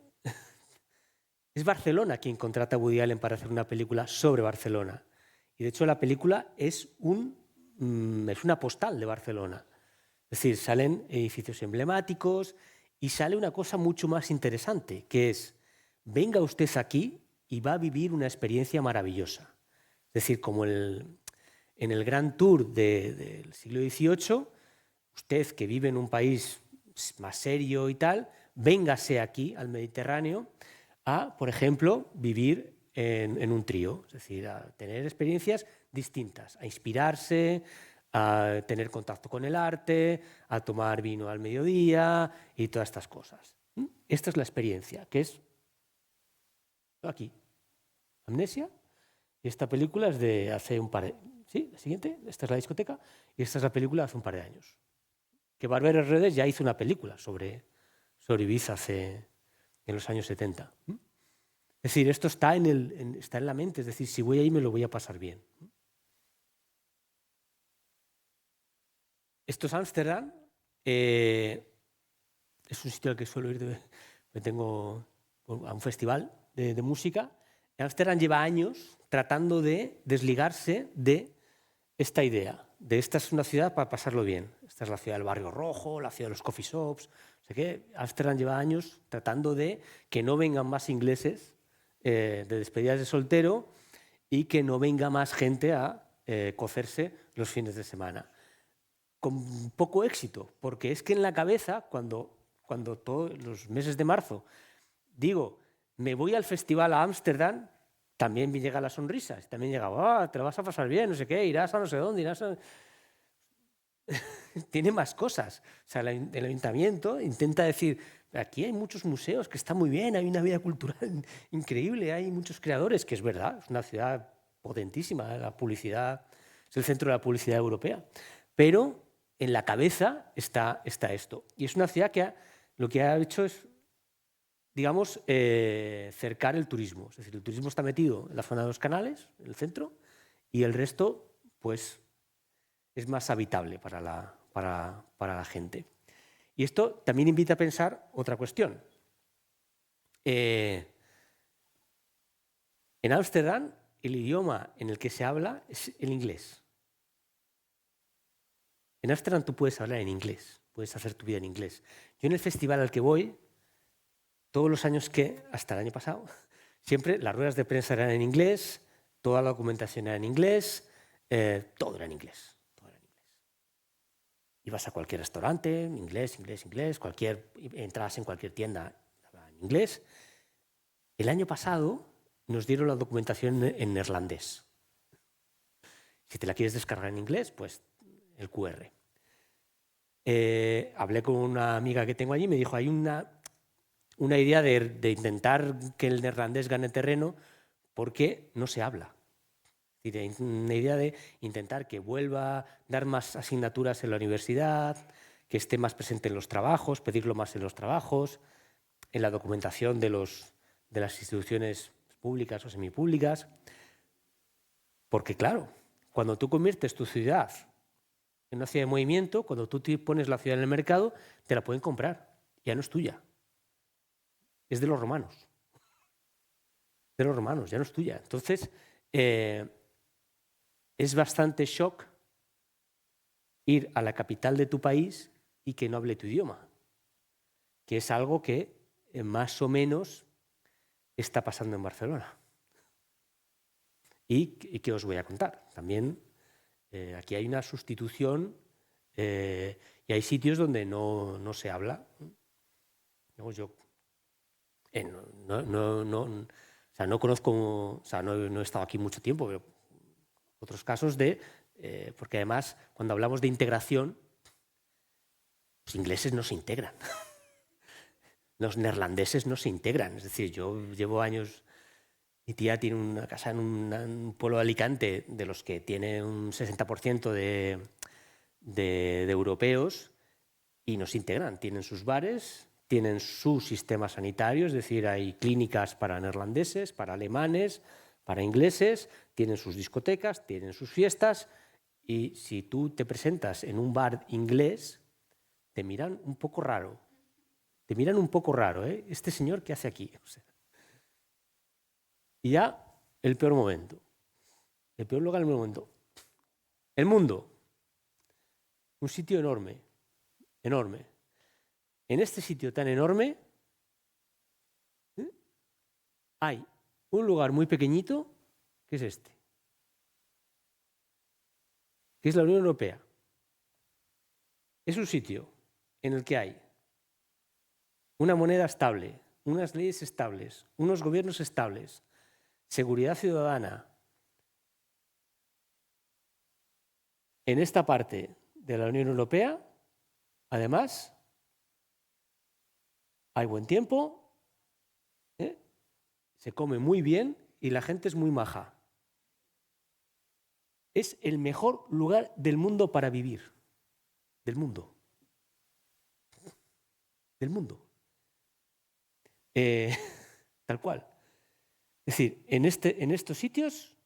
Speaker 2: Barcelona quien contrata a Woody Allen para hacer una película sobre Barcelona. Y de hecho la película es una postal de Barcelona. Es decir, salen edificios emblemáticos y sale una cosa mucho más interesante, que es, venga usted aquí y va a vivir una experiencia maravillosa. Es decir, como en el Grand Tour del siglo XVIII, usted que vive en un país más serio y tal, véngase aquí al Mediterráneo a, por ejemplo, vivir en un trío, es decir, a tener experiencias distintas, a inspirarse, a tener contacto con el arte, a tomar vino al mediodía y todas estas cosas. Esta es la experiencia, que es aquí, Amnesia, Y esta película es de hace un par de... Sí, la siguiente, esta es la discoteca, y esta es la película de hace un par de años. Que Barbero Redes ya hizo una película sobre Ibiza en los años 70. Es decir, esto está en la mente, es decir, si voy ahí me lo voy a pasar bien. Esto es Ámsterdam. Es un sitio al que suelo ir, me tengo a un festival de música. Ámsterdam lleva años tratando de desligarse de esta idea, de esta es una ciudad para pasarlo bien. Esta es la ciudad del barrio rojo, la ciudad de los coffee shops. O sea que Ámsterdam lleva años tratando de que no vengan más ingleses de despedidas de soltero y que no venga más gente a cocerse los fines de semana. Con poco éxito, porque es que en la cabeza, cuando todos los meses de marzo digo, me voy al festival a Ámsterdam, también me llega la sonrisa, también llega, te lo vas a pasar bien, no sé qué, irás a no sé dónde, irás a... Tiene más cosas. O sea, el ayuntamiento intenta decir, aquí hay muchos museos, que está muy bien, hay una vida cultural increíble, hay muchos creadores, que es verdad, es una ciudad potentísima, la publicidad, es el centro de la publicidad europea. Pero en la cabeza está esto. Y es una ciudad que lo que ha hecho es, digamos, cercar el turismo. Es decir, el turismo está metido en la zona de los canales, en el centro, y el resto, pues, es más habitable para la gente. Y esto también invita a pensar otra cuestión. En Ámsterdam, el idioma en el que se habla es el inglés. En Ámsterdam tú puedes hablar en inglés, puedes hacer tu vida en inglés. Yo en el festival al que voy, todos los años hasta el año pasado, siempre las ruedas de prensa eran en inglés, toda la documentación era en inglés, todo era en inglés. Ibas a cualquier restaurante, inglés, entrabas en cualquier tienda en inglés. El año pasado nos dieron la documentación en neerlandés. Si te la quieres descargar en inglés, pues el QR. Hablé con una amiga que tengo allí y me dijo, hay una idea de intentar que el neerlandés gane terreno porque no se habla. Una idea de intentar que vuelva a dar más asignaturas en la universidad, que esté más presente en los trabajos, pedirlo más en los trabajos, en la documentación de las instituciones públicas o semipúblicas. Porque claro, cuando tú conviertes tu ciudad en una ciudad de movimiento, cuando tú pones la ciudad en el mercado, te la pueden comprar. Ya no es tuya. Es de los romanos. De los romanos, ya no es tuya. Entonces, es bastante shock ir a la capital de tu país y que no hable tu idioma, que es algo que más o menos está pasando en Barcelona. ¿Y qué os voy a contar? También aquí hay una sustitución y hay sitios donde no se habla. Yo no conozco, no he estado aquí mucho tiempo, pero otros casos porque además cuando hablamos de integración, los ingleses no se integran, los neerlandeses no se integran. Es decir, yo llevo años, mi tía tiene una casa en un pueblo de Alicante de los que tiene un 60% de europeos y no se integran, tienen sus bares, tienen su sistema sanitario, es decir, hay clínicas para neerlandeses, para alemanes, para ingleses, tienen sus discotecas, tienen sus fiestas y si tú te presentas en un bar inglés, te miran un poco raro. Te miran un poco raro, ¿eh? Este señor, ¿qué hace aquí? O sea, y ya el peor momento. El peor lugar, el momento. El mundo. Un sitio enorme. Enorme. En este sitio tan enorme hay un lugar muy pequeñito, que es este, que es la Unión Europea. Es un sitio en el que hay una moneda estable, unas leyes estables, unos gobiernos estables, seguridad ciudadana. En esta parte de la Unión Europea, además, hay buen tiempo, se come muy bien y la gente es muy maja. es el mejor lugar del mundo para vivir. Del mundo. Del mundo. Tal cual. Es decir, en estos sitios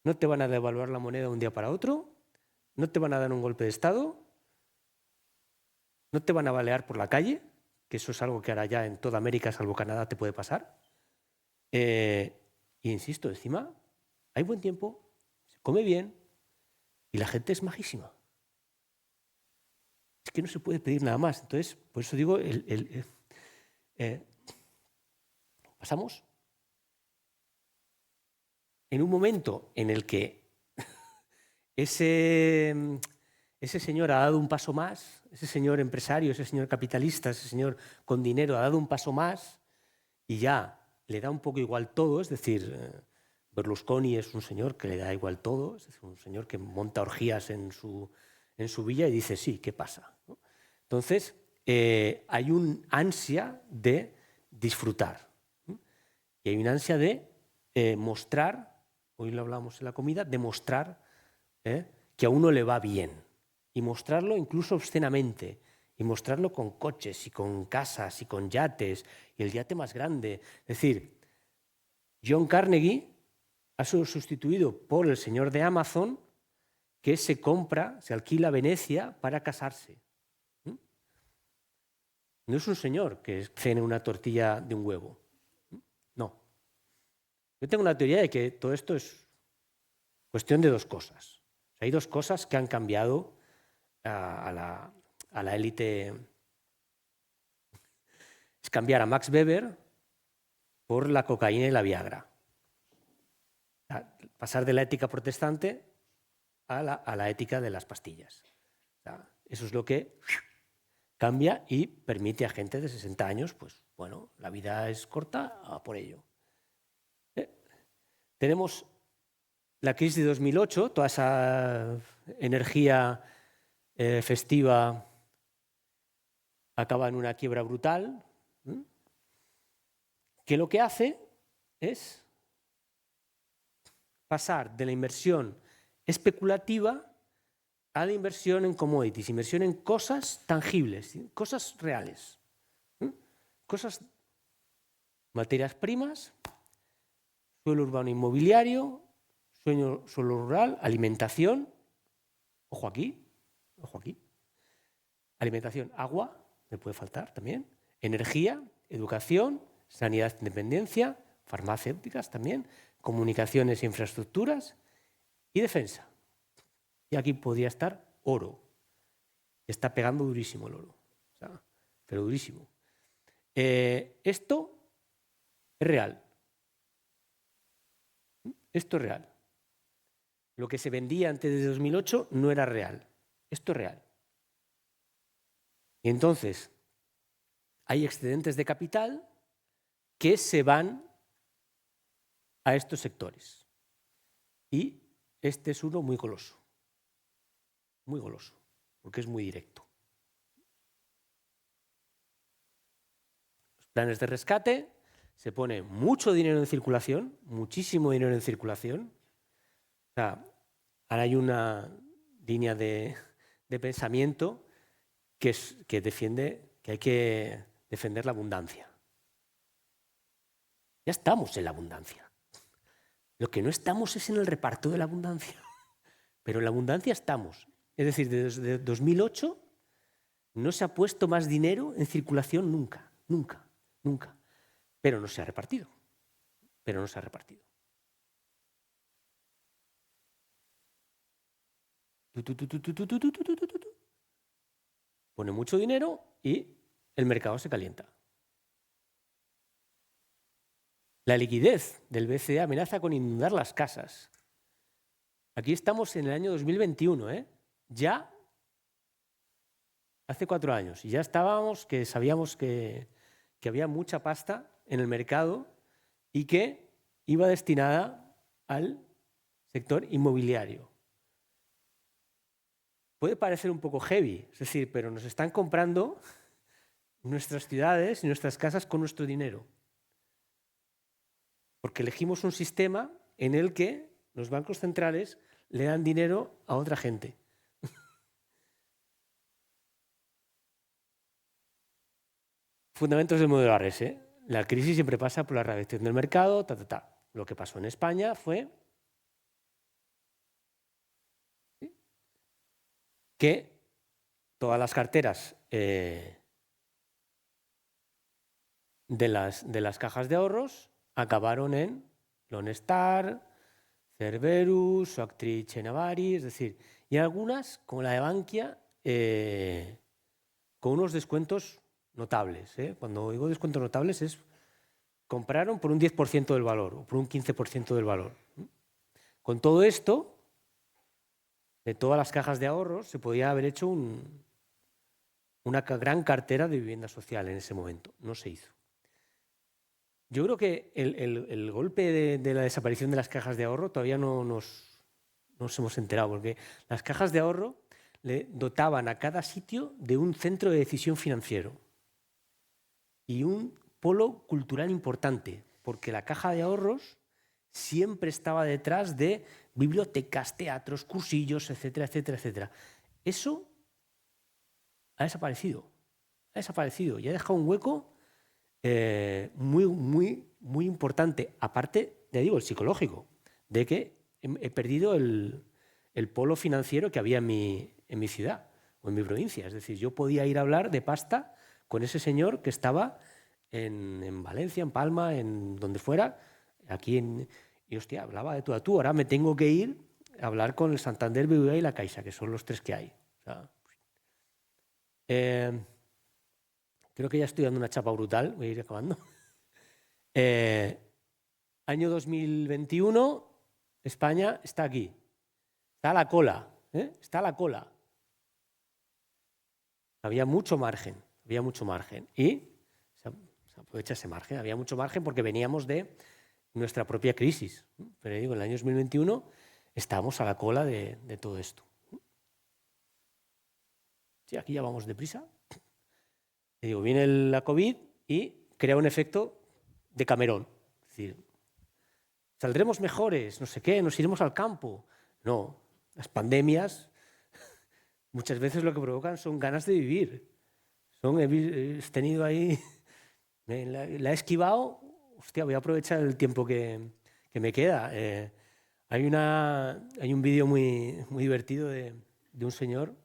Speaker 2: no te van a devaluar la moneda de un día para otro, no te van a dar un golpe de Estado, no te van a balear por la calle, que eso es algo que ahora ya en toda América, salvo Canadá, te puede pasar. Y insisto, encima hay buen tiempo, se come bien y la gente es majísima. Es que no se puede pedir nada más. Entonces, por eso digo, pasamos en un momento en el que ese señor ha dado un paso más, ese señor empresario, ese señor capitalista, ese señor con dinero ha dado un paso más y ya le da un poco igual todo, es decir, Berlusconi es un señor que le da igual todo, es decir, un señor que monta orgías en su villa y dice, sí, ¿qué pasa? ¿No? Entonces, hay un ansia de disfrutar, ¿no? Y hay un ansia de mostrar, hoy lo hablamos en la comida, de mostrar que a uno le va bien y mostrarlo incluso obscenamente y mostrarlo con coches y con casas y con yates y el yate más grande. Es decir, John Carnegie ha sido sustituido por el señor de Amazon que se alquila Venecia para casarse. No es un señor que cene una tortilla de un huevo. No. Yo tengo una teoría de que todo esto es cuestión de dos cosas. O sea, hay dos cosas que han cambiado a la élite. Es cambiar a Max Weber por la cocaína y la Viagra. Pasar de la ética protestante a la ética de las pastillas. O sea, eso es lo que cambia y permite a gente de 60 años, pues bueno, la vida es corta, a por ello. Tenemos la crisis de 2008, toda esa energía festiva acaba en una quiebra brutal, que lo que hace es pasar de la inversión especulativa a la inversión en commodities, inversión en cosas tangibles, cosas reales, cosas, materias primas, suelo urbano inmobiliario, suelo rural, alimentación, ojo aquí, alimentación, agua, me puede faltar también, energía, educación, sanidad e independencia, farmacéuticas también, comunicaciones e infraestructuras y defensa. Y aquí podría estar oro. Está pegando durísimo el oro, o sea, pero durísimo. Esto es real. Esto es real. Lo que se vendía antes de 2008 no era real. Esto es real. Y entonces, hay excedentes de capital que se van a estos sectores. Y este es uno muy goloso, porque es muy directo. Los planes de rescate, se pone mucho dinero en circulación, muchísimo dinero en circulación. O sea, ahora hay una línea de pensamiento que defiende que hay que defender la abundancia. Ya estamos en la abundancia. Lo que no estamos es en el reparto de la abundancia. Pero en la abundancia estamos. Es decir, desde 2008 no se ha puesto más dinero en circulación nunca. Pero no se ha repartido. Pone mucho dinero y el mercado se calienta. La liquidez del BCE amenaza con inundar las casas. Aquí estamos en el año 2021, ya hace 4 años, y ya sabíamos que había mucha pasta en el mercado y que iba destinada al sector inmobiliario. Puede parecer un poco heavy, es decir, pero nos están comprando nuestras ciudades y nuestras casas con nuestro dinero. Porque elegimos un sistema en el que los bancos centrales le dan dinero a otra gente. Fundamentos del modelo ARES, ¿eh? La crisis siempre pasa por la reacción del mercado, Lo que pasó en España fue que todas las carteras de las cajas de ahorros acabaron en Lonestar, Cerberus, Actrice Navari, es decir, y algunas, como la de Bankia, con unos descuentos notables. Cuando digo descuentos notables es compraron por un 10% del valor o por un 15% del valor. Con todo esto, de todas las cajas de ahorros, se podía haber hecho una gran cartera de vivienda social en ese momento. No se hizo. Yo creo que el golpe de la desaparición de las cajas de ahorro todavía no nos hemos enterado, porque las cajas de ahorro le dotaban a cada sitio de un centro de decisión financiero y un polo cultural importante, porque la caja de ahorros siempre estaba detrás de bibliotecas, teatros, cursillos, etcétera, etcétera, etcétera. Eso ha desaparecido y ha dejado un hueco muy importante, aparte, ya digo, el psicológico, de que he perdido el polo financiero que había en mi ciudad o en mi provincia. Es decir, yo podía ir a hablar de pasta con ese señor que estaba en Valencia, en Palma, en donde fuera, y hostia, hablaba de tú a tú. Ahora me tengo que ir a hablar con el Santander, BBVA y la Caixa, que son los tres que hay. O sea, creo que ya estoy dando una chapa brutal, voy a ir acabando. Año 2021, España está aquí. Está a la cola, está a la cola. Había mucho margen. Y se aprovecha ese margen. Había mucho margen porque veníamos de nuestra propia crisis. Pero digo, en el año 2021 estábamos a la cola de todo esto. Sí, aquí ya vamos deprisa. Y digo, viene la COVID y crea un efecto de Camerón. Es decir, saldremos mejores, no sé qué, nos iremos al campo. No, las pandemias muchas veces lo que provocan son ganas de vivir. He tenido ahí, la he esquivado, hostia, voy a aprovechar el tiempo que me queda. Hay un vídeo muy divertido de un señor,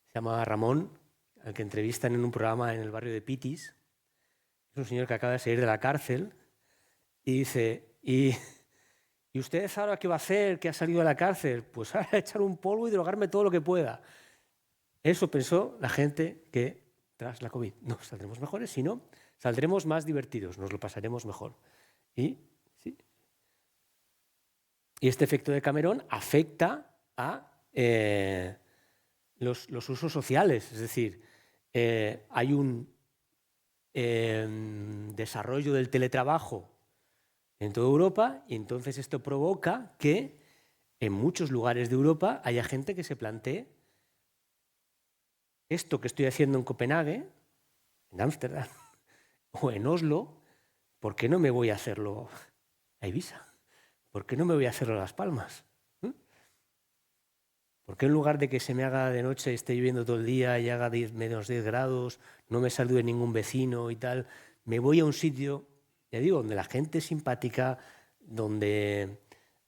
Speaker 2: se llama Ramón, al que entrevistan en un programa en el barrio de Pitis. Es un señor que acaba de salir de la cárcel y dice, ¿y usted ahora qué va a hacer, que ha salido de la cárcel? Pues ahora echar un polvo y drogarme todo lo que pueda. Eso pensó la gente que tras la COVID no saldremos mejores, sino saldremos más divertidos, nos lo pasaremos mejor. Y este efecto de Camerón afecta a los usos sociales, es decir, hay un desarrollo del teletrabajo en toda Europa y entonces esto provoca que en muchos lugares de Europa haya gente que se plantee esto que estoy haciendo en Copenhague, en Ámsterdam o en Oslo, ¿por qué no me voy a hacerlo a Ibiza? ¿Por qué no me voy a hacerlo a Las Palmas? ¿Por qué en lugar de que se me haga de noche y esté lloviendo todo el día y haga menos 10 grados, no me salude ningún vecino y tal, me voy a un sitio, ya digo, donde la gente es simpática, donde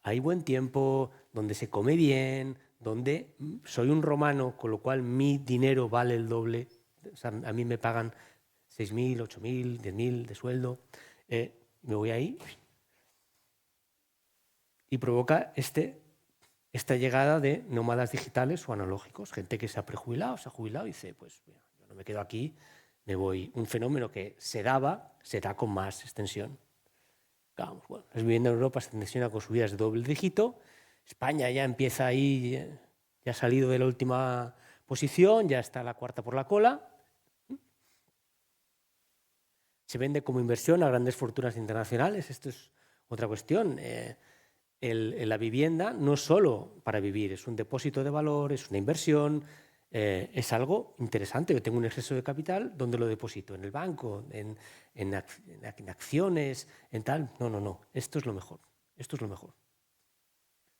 Speaker 2: hay buen tiempo, donde se come bien, donde soy un romano, con lo cual mi dinero vale el doble? O sea, a mí me pagan 6.000, 8.000, 10.000 de sueldo. Me voy ahí y provoca esta llegada de nómadas digitales o analógicos, gente que se ha prejubilado, se ha jubilado y dice, pues mira, yo no me quedo aquí, me voy. Un fenómeno que se da con más extensión. Vamos, bueno, las viviendas en Europa se tensiona con subidas de doble dígito. España ya empieza ahí, ya ha salido de la última posición, ya está la cuarta por la cola. Se vende como inversión a grandes fortunas internacionales. Esto es otra cuestión. La vivienda no es solo para vivir, es un depósito de valor, es una inversión, es algo interesante. Yo tengo un exceso de capital, ¿dónde lo deposito? ¿En el banco? ¿En acciones? ¿En tal? No. Esto es lo mejor.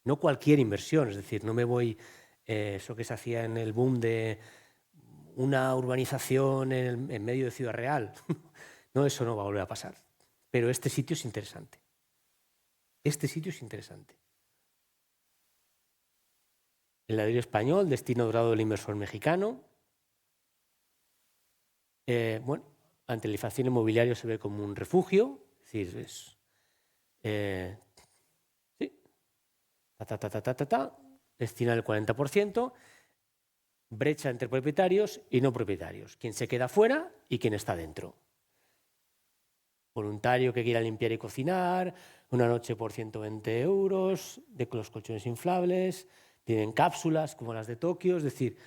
Speaker 2: no cualquier inversión, es decir, no me voy, eso que se hacía en el boom de una urbanización en medio de Ciudad Real. No, eso no va a volver a pasar. Pero este sitio es interesante. Este sitio es interesante. El ladrillo español, destino dorado del inversor mexicano. Bueno, ante la inflación inmobiliaria se ve como un refugio. Es decir, sí. Destina el 40%. Brecha entre propietarios y no propietarios. Quien se queda fuera y quien está dentro. Voluntario que quiera limpiar y cocinar, una noche por 120 euros, de los colchones inflables, tienen cápsulas como las de Tokio, es decir,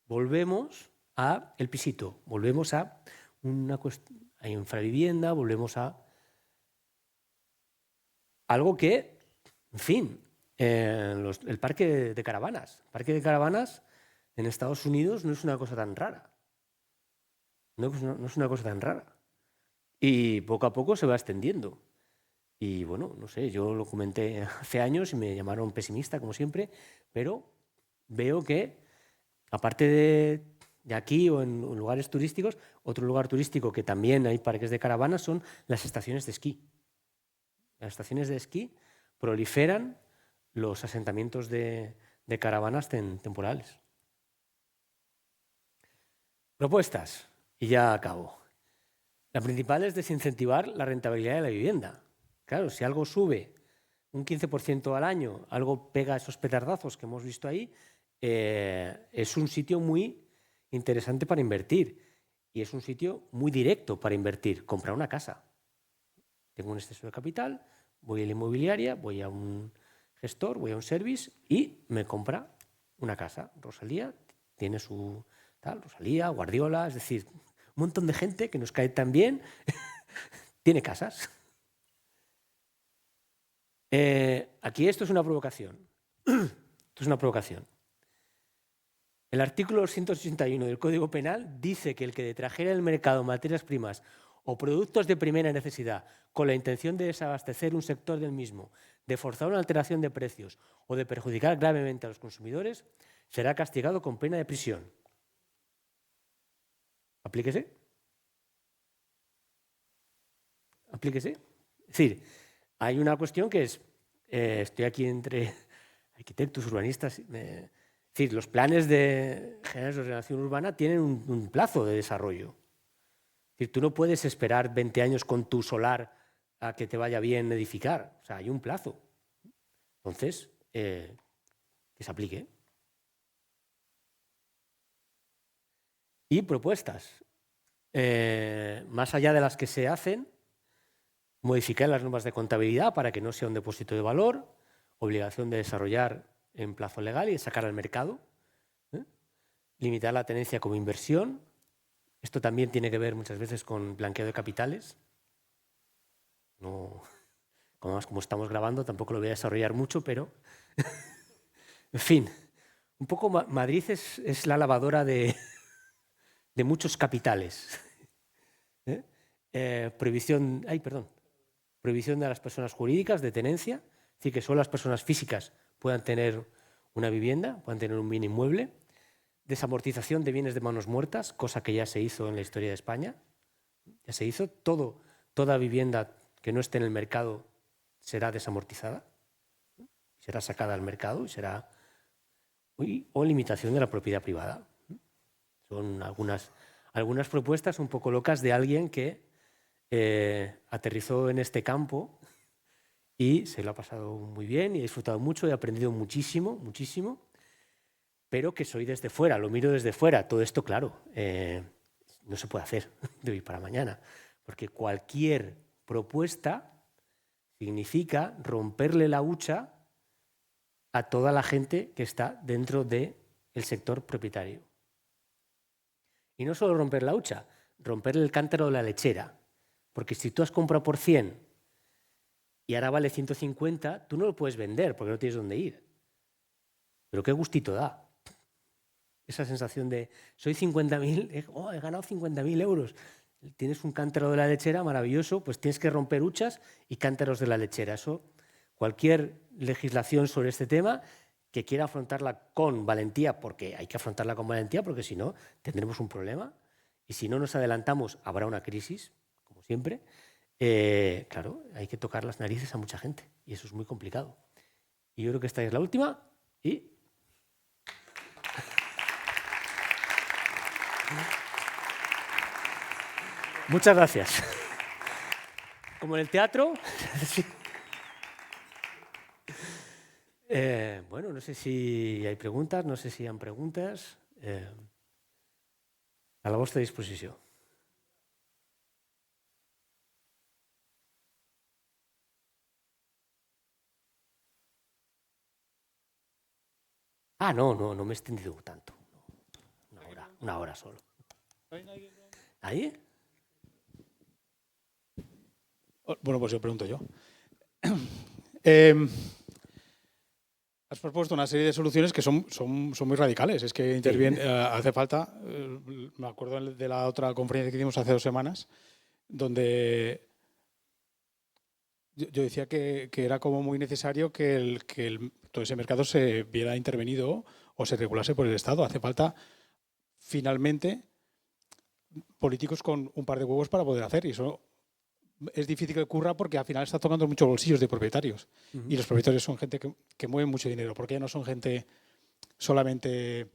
Speaker 2: volvemos a el pisito, volvemos a a infravivienda, volvemos a algo que, en fin, el parque de caravanas. El parque de caravanas en Estados Unidos no es una cosa tan rara. No es una cosa tan rara. Y poco a poco se va extendiendo. Y bueno, no sé, yo lo comenté hace años y me llamaron pesimista, como siempre, pero veo que, aparte de aquí o en lugares turísticos, otro lugar turístico que también hay parques de caravanas son las estaciones de esquí. Las estaciones de esquí proliferan los asentamientos de caravanas temporales. Propuestas, y ya acabo. La principal es desincentivar la rentabilidad de la vivienda. Claro, si algo sube un 15% al año, algo pega esos petardazos que hemos visto ahí, es un sitio muy interesante para invertir. Y es un sitio muy directo para invertir, comprar una casa. Tengo un exceso de capital, voy a la inmobiliaria, voy a un gestor, voy a un service y me compra una casa. Rosalía tiene su tal, Rosalía, Guardiola, es decir, un montón de gente que nos cae tan bien tiene casas. Aquí esto es una provocación. Esto es una provocación. El artículo 181 del Código Penal dice que el que trajera al mercado materias primas o productos de primera necesidad con la intención de desabastecer un sector del mismo, de forzar una alteración de precios o de perjudicar gravemente a los consumidores, será castigado con pena de prisión. Aplíquese. Aplíquese. Es decir, hay una cuestión que es, estoy aquí entre arquitectos, urbanistas, es decir, los planes generales de ordenación urbana tienen un plazo de desarrollo. Es decir, tú no puedes esperar 20 años con tu solar a que te vaya bien edificar. O sea, hay un plazo. Entonces, que se aplique. Y propuestas. Más allá de las que se hacen, modificar las normas de contabilidad para que no sea un depósito de valor, obligación de desarrollar en plazo legal y de sacar al mercado, limitar la tenencia como inversión. Esto también tiene que ver muchas veces con blanqueo de capitales. No, como estamos grabando, tampoco lo voy a desarrollar mucho, pero en fin, un poco Madrid es la lavadora de muchos capitales. Prohibición de las personas jurídicas de tenencia, es decir, que solo las personas físicas puedan tener una vivienda, puedan tener un bien inmueble. Desamortización de bienes de manos muertas, cosa que ya se hizo en la historia de España. Ya se hizo. Toda vivienda que no esté en el mercado será desamortizada, será sacada al mercado o limitación de la propiedad privada. Son algunas propuestas un poco locas de alguien que aterrizó en este campo y se lo ha pasado muy bien y ha disfrutado mucho y ha aprendido muchísimo, muchísimo, pero que soy desde fuera, lo miro desde fuera. Todo esto, claro, no se puede hacer de hoy para mañana, porque cualquier propuesta significa romperle la hucha a toda la gente que está dentro del sector propietario. Y no solo romper la hucha, romperle el cántaro de la lechera. Porque si tú has comprado por 100 y ahora vale 150, tú no lo puedes vender porque no tienes dónde ir. Pero qué gustito da. Esa sensación de, soy 50.000, he ganado 50.000 euros. Tienes un cántaro de la lechera maravilloso, pues tienes que romper huchas y cántaros de la lechera. Eso, cualquier legislación sobre este tema que quiera afrontarla con valentía, porque hay que afrontarla con valentía, porque si no tendremos un problema. Y si no nos adelantamos, habrá una crisis, como siempre. Claro, hay que tocar las narices a mucha gente y eso es muy complicado. Y yo creo que esta es la última y... Muchas gracias. Como en el teatro... bueno, no sé si hay preguntas, no sé si hay preguntas. A la vostra disposició. Ah, no me he extendido tanto. Una hora solo. ¿Ahí?
Speaker 5: Bueno, pues yo pregunto yo. Has propuesto una serie de soluciones que son muy radicales. Es que interviene, hace falta, me acuerdo de la otra conferencia que hicimos hace 2 semanas, donde yo decía que era como muy necesario que todo ese mercado se viera intervenido o se regulase por el Estado. Hace falta, finalmente, políticos con un par de huevos para poder hacer. Y eso es difícil que ocurra porque al final está tocando muchos bolsillos de propietarios. Y los propietarios son gente que mueve mucho dinero, porque ya no son gente solamente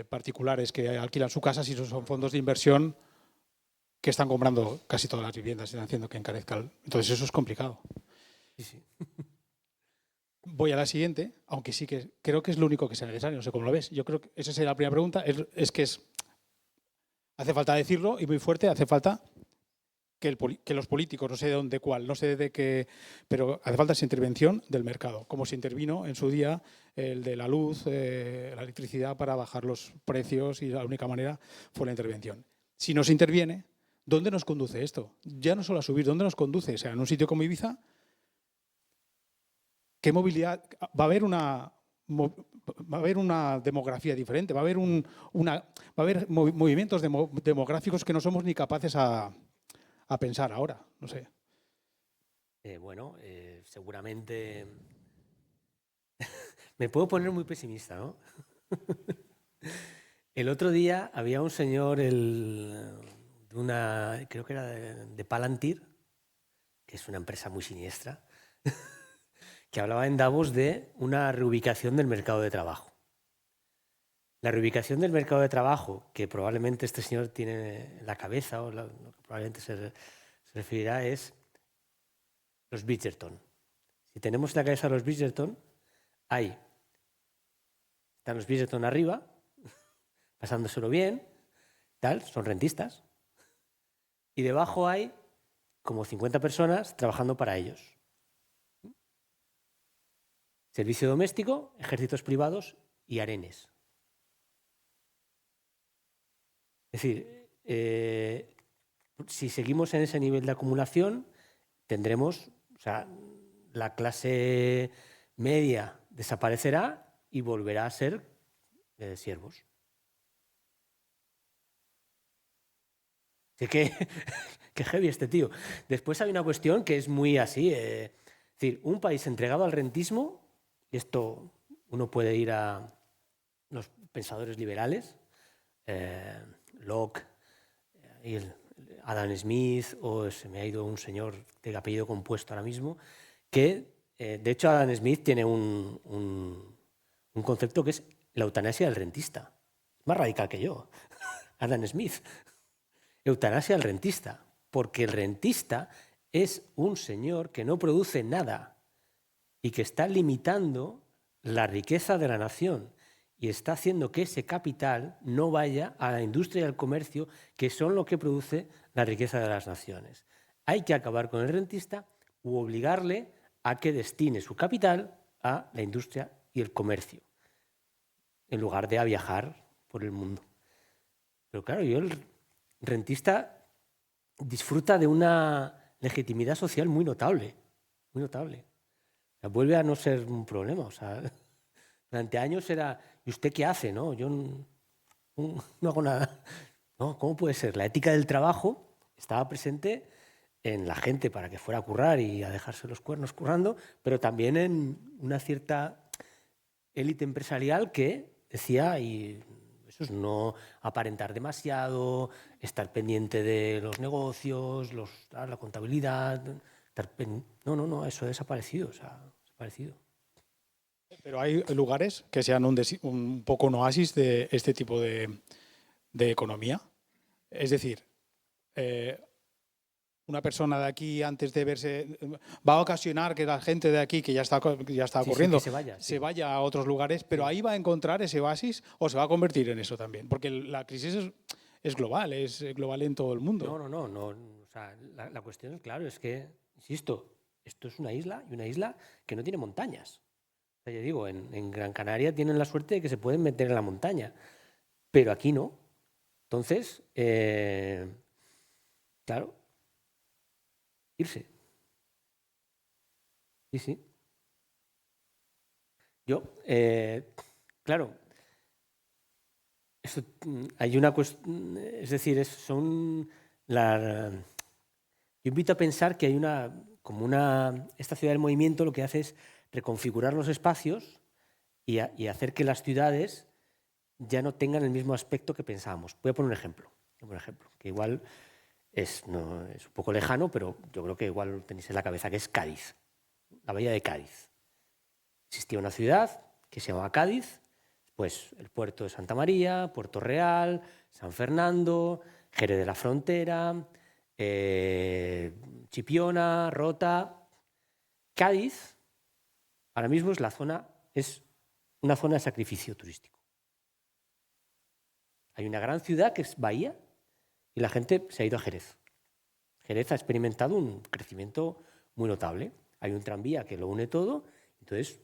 Speaker 5: particulares que alquilan su casa, sino son fondos de inversión que están comprando casi todas las viviendas y están haciendo que encarezca. Entonces eso es complicado.
Speaker 2: Sí.
Speaker 5: Voy a la siguiente, aunque sí que creo que es lo único que sea necesario. No sé cómo lo ves. Yo creo que esa sería la primera pregunta. Hace falta decirlo y muy fuerte, hace falta que los políticos, no sé de dónde cuál, no sé de qué, pero hace falta esa intervención del mercado, como se intervino en su día el de la luz, la electricidad para bajar los precios y la única manera fue la intervención. Si no se interviene, ¿dónde nos conduce esto? Ya no solo a subir, ¿dónde nos conduce? O sea, en un sitio como Ibiza, ¿qué movilidad? Va a haber una demografía diferente, va a haber movimientos demográficos que no somos ni capaces a pensar ahora, no sé.
Speaker 2: Seguramente me puedo poner muy pesimista, ¿no? El otro día había un señor creo que era de Palantir, que es una empresa muy siniestra, que hablaba en Davos de una reubicación del mercado de trabajo. La reubicación del mercado de trabajo, que probablemente este señor tiene en la cabeza, o lo que probablemente se referirá, es los Bridgerton. Si tenemos en la cabeza los Bridgerton, están los Bridgerton arriba, pasándoselo bien, son rentistas, y debajo hay como 50 personas trabajando para ellos. Servicio doméstico, ejércitos privados y harenes. Es decir, si seguimos en ese nivel de acumulación, tendremos, la clase media desaparecerá y volverá a ser siervos. Así que heavy este tío. Después hay una cuestión que es muy así. Es decir, un país entregado al rentismo, y esto uno puede ir a los pensadores liberales, Locke, Adam Smith, o se me ha ido un señor de apellido compuesto ahora mismo, que de hecho Adam Smith tiene un concepto que es la eutanasia del rentista. Es más radical que yo. Adam Smith. Eutanasia al rentista, porque el rentista es un señor que no produce nada y que está limitando la riqueza de la nación y está haciendo que ese capital no vaya a la industria y al comercio, que son lo que produce la riqueza de las naciones. Hay que acabar con el rentista u obligarle a que destine su capital a la industria y el comercio, en lugar de a viajar por el mundo. Pero claro, el rentista disfruta de una legitimidad social muy notable, muy notable. Vuelve a no ser un problema. Durante años era, ¿y usted qué hace? No, yo no hago nada. No, ¿cómo puede ser? La ética del trabajo estaba presente en la gente para que fuera a currar y a dejarse los cuernos currando, pero también en una cierta élite empresarial que decía, y eso es no aparentar demasiado, estar pendiente de los negocios, la contabilidad. No, eso ha desaparecido. O sea, ha desaparecido.
Speaker 5: Pero hay lugares que sean un poco un oasis de este tipo de economía. Es decir, una persona de aquí, antes de verse, va a ocasionar que la gente de aquí, que ya está ocurriendo,
Speaker 2: que
Speaker 5: se vaya a otros lugares, pero ahí va a encontrar ese oasis o se va a convertir en eso también. Porque la crisis es global en todo el mundo.
Speaker 2: No. O sea, la cuestión es, claro, es que, insisto, esto es una isla y una isla que no tiene montañas. O sea, yo digo, en Gran Canaria tienen la suerte de que se pueden meter en la montaña, pero aquí no. Entonces, claro, irse. Sí. Yo, claro, hay una cuestión, es decir, yo invito a pensar que hay esta ciudad del movimiento lo que hace es reconfigurar los espacios y hacer que las ciudades ya no tengan el mismo aspecto que pensábamos. Voy a poner un ejemplo, que igual es un poco lejano, pero yo creo que igual lo tenéis en la cabeza, que es Cádiz, la bahía de Cádiz. Existía una ciudad que se llamaba Cádiz, pues el puerto de Santa María, Puerto Real, San Fernando, Jerez de la Frontera, Chipiona, Rota. Cádiz ahora mismo es una zona de sacrificio turístico. Hay una gran ciudad que es Bahía y la gente se ha ido a Jerez. Jerez ha experimentado un crecimiento muy notable. Hay un tranvía que lo une todo, entonces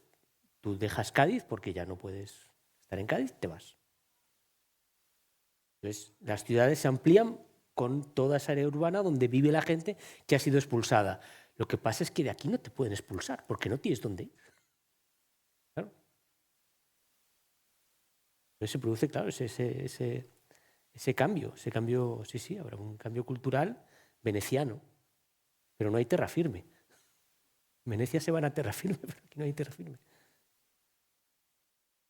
Speaker 2: tú dejas Cádiz porque ya no puedes estar en Cádiz, te vas. Entonces las ciudades se amplían con toda esa área urbana donde vive la gente que ha sido expulsada. Lo que pasa es que de aquí no te pueden expulsar porque no tienes dónde ir. Claro. Entonces se produce, claro, ese cambio, sí, habrá un cambio cultural veneciano, pero no hay terra firme. En Venecia se van a terra firme, pero aquí no hay terra firme.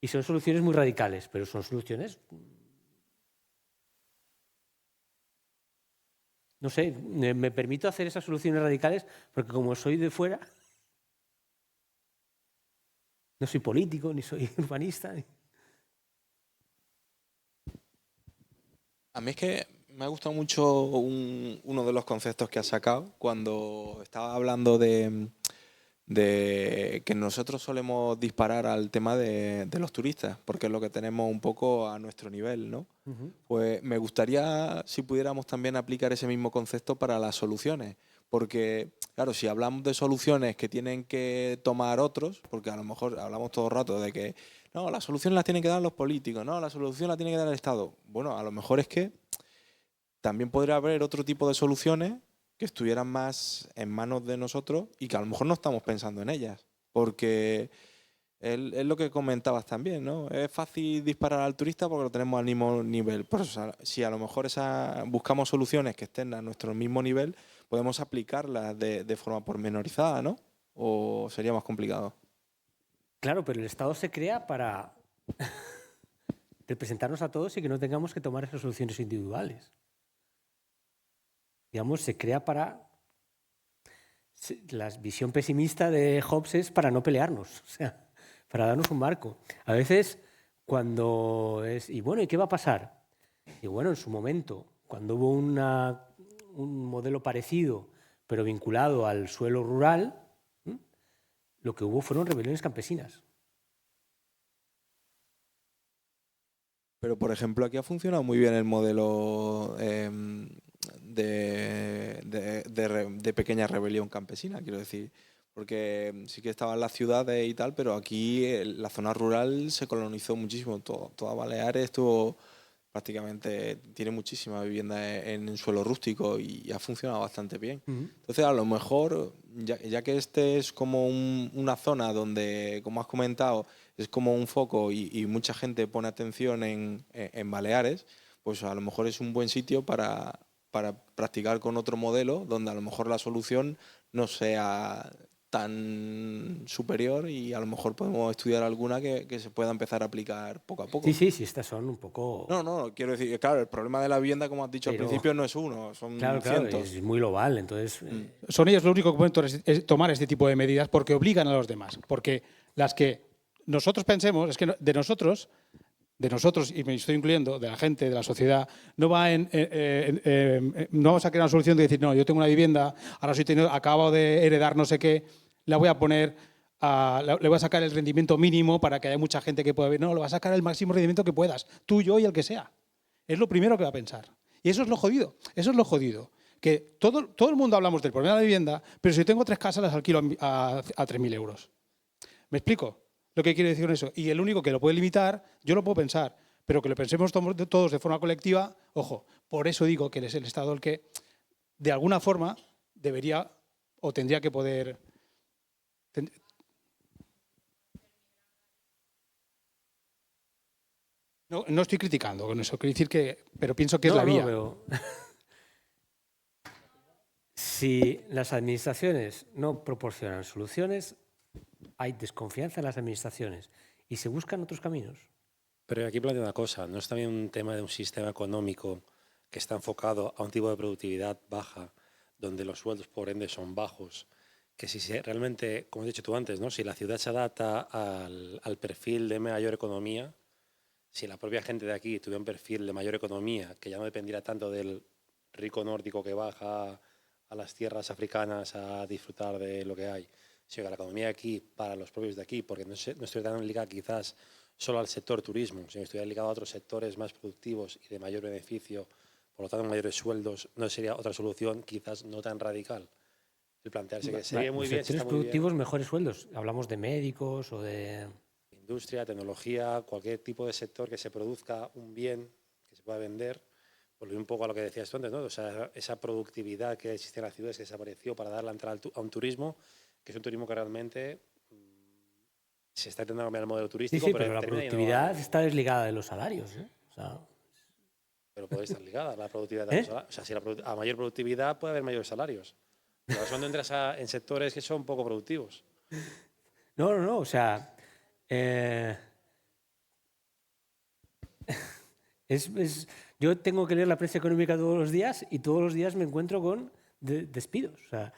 Speaker 2: Y son soluciones muy radicales, pero son soluciones, no sé, me permito hacer esas soluciones radicales porque como soy de fuera, no soy político, ni soy urbanista.
Speaker 6: A mí es que me ha gustado mucho uno de los conceptos que has sacado cuando estaba hablando de que nosotros solemos disparar al tema de los turistas, porque es lo que tenemos un poco a nuestro nivel, ¿no? Uh-huh. Pues me gustaría si pudiéramos también aplicar ese mismo concepto para las soluciones, porque, claro, si hablamos de soluciones que tienen que tomar otros, porque a lo mejor hablamos todo el rato de que no, la solución la tienen que dar los políticos, no, la solución la tiene que dar el Estado. Bueno, a lo mejor es que también podría haber otro tipo de soluciones que estuvieran más en manos de nosotros y que a lo mejor no estamos pensando en ellas. Porque es lo que comentabas también, ¿no? Es fácil disparar al turista porque lo tenemos al mismo nivel. Por eso, si a lo mejor buscamos soluciones que estén a nuestro mismo nivel, podemos aplicarlas de forma pormenorizada, ¿no? ¿O sería más complicado?
Speaker 2: Claro, pero el Estado se crea para representarnos a todos y que no tengamos que tomar esas soluciones individuales. Digamos, se crea para... La visión pesimista de Hobbes es para no pelearnos, o sea, para darnos un marco. A veces, cuando es... Y bueno, ¿y qué va a pasar? Y bueno, en su momento, cuando hubo un modelo parecido, pero vinculado al suelo rural, lo que hubo fueron rebeliones campesinas.
Speaker 6: Pero, por ejemplo, aquí ha funcionado muy bien el modelo de pequeña rebelión campesina, quiero decir. Porque sí que estaban las ciudades y tal, pero aquí la zona rural se colonizó muchísimo. Toda Baleares prácticamente tiene muchísima vivienda en suelo rústico y ha funcionado bastante bien. Uh-huh. Entonces, a lo mejor, ya que este es como una zona donde, como has comentado, es como un foco y mucha gente pone atención en Baleares, pues a lo mejor es un buen sitio para para practicar con otro modelo donde a lo mejor la solución no sea tan superior y a lo mejor podemos estudiar alguna que se pueda empezar a aplicar poco a poco.
Speaker 2: Sí, estas son un poco...
Speaker 6: No, quiero decir, claro, el problema de la vivienda, como has dicho al principio, no es uno, son cientos.
Speaker 2: es muy global, entonces...
Speaker 5: Son ellos lo único que pueden tomar este tipo de medidas porque obligan a los demás. Porque las que nosotros pensemos, es que de nosotros, y me estoy incluyendo, de la gente, de la sociedad, no vamos a crear una solución de decir, no, yo tengo una vivienda, ahora acabo de heredar no sé qué, la voy a poner, le voy a sacar el rendimiento mínimo para que haya mucha gente que pueda ver. No, le vas a sacar el máximo rendimiento que puedas, tú, yo y el que sea. Es lo primero que va a pensar. Y eso es lo jodido, que todo el mundo hablamos del problema de la vivienda, pero si tengo 3 casas las alquilo a 3.000 euros. ¿Me explico lo que quiero decir con eso? Y el único que lo puede limitar, yo lo puedo pensar, pero que lo pensemos todos de forma colectiva, ojo, por eso digo que es el Estado el que, de alguna forma, debería o tendría que poder... No estoy criticando con eso, quiero decir que, pero pienso que es la vía.
Speaker 2: Pero... Si las administraciones no proporcionan soluciones, hay desconfianza en las administraciones y se buscan otros caminos.
Speaker 1: Pero aquí planteo una cosa, no es también un tema de un sistema económico que está enfocado a un tipo de productividad baja, donde los sueldos por ende son bajos, que si realmente, como has dicho tú antes, ¿no? Si la ciudad se adapta al perfil de mayor economía, si la propia gente de aquí tuviera un perfil de mayor economía, que ya no dependiera tanto del rico nórdico que baja a las tierras africanas a disfrutar de lo que hay, sino que la economía de aquí, para los propios de aquí, porque no estoy tan ligada quizás solo al sector turismo, sino que estoy ligado a otros sectores más productivos y de mayor beneficio, por lo tanto mayores sueldos, no sería otra solución quizás no tan radical. El plantearse que sería muy bien...
Speaker 2: Sectores productivos, mejores sueldos. Hablamos de médicos o de...
Speaker 1: Industria, tecnología, cualquier tipo de sector que se produzca un bien que se pueda vender. Volví un poco a lo que decías tú antes, ¿no? O sea, esa productividad que existe en las ciudades que desapareció para dar la entrada a un turismo, que es un turismo que realmente se está intentando cambiar el modelo turístico.
Speaker 2: Sí, pero la productividad está desligada de los salarios, ¿eh? O sea,
Speaker 1: pero puede estar ligada a la productividad de los salarios. O sea, si a mayor productividad puede haber mayores salarios. Pero cuando entras en sectores que son poco productivos.
Speaker 2: No, o sea... yo tengo que leer la prensa económica todos los días y todos los días me encuentro con despidos. O sea,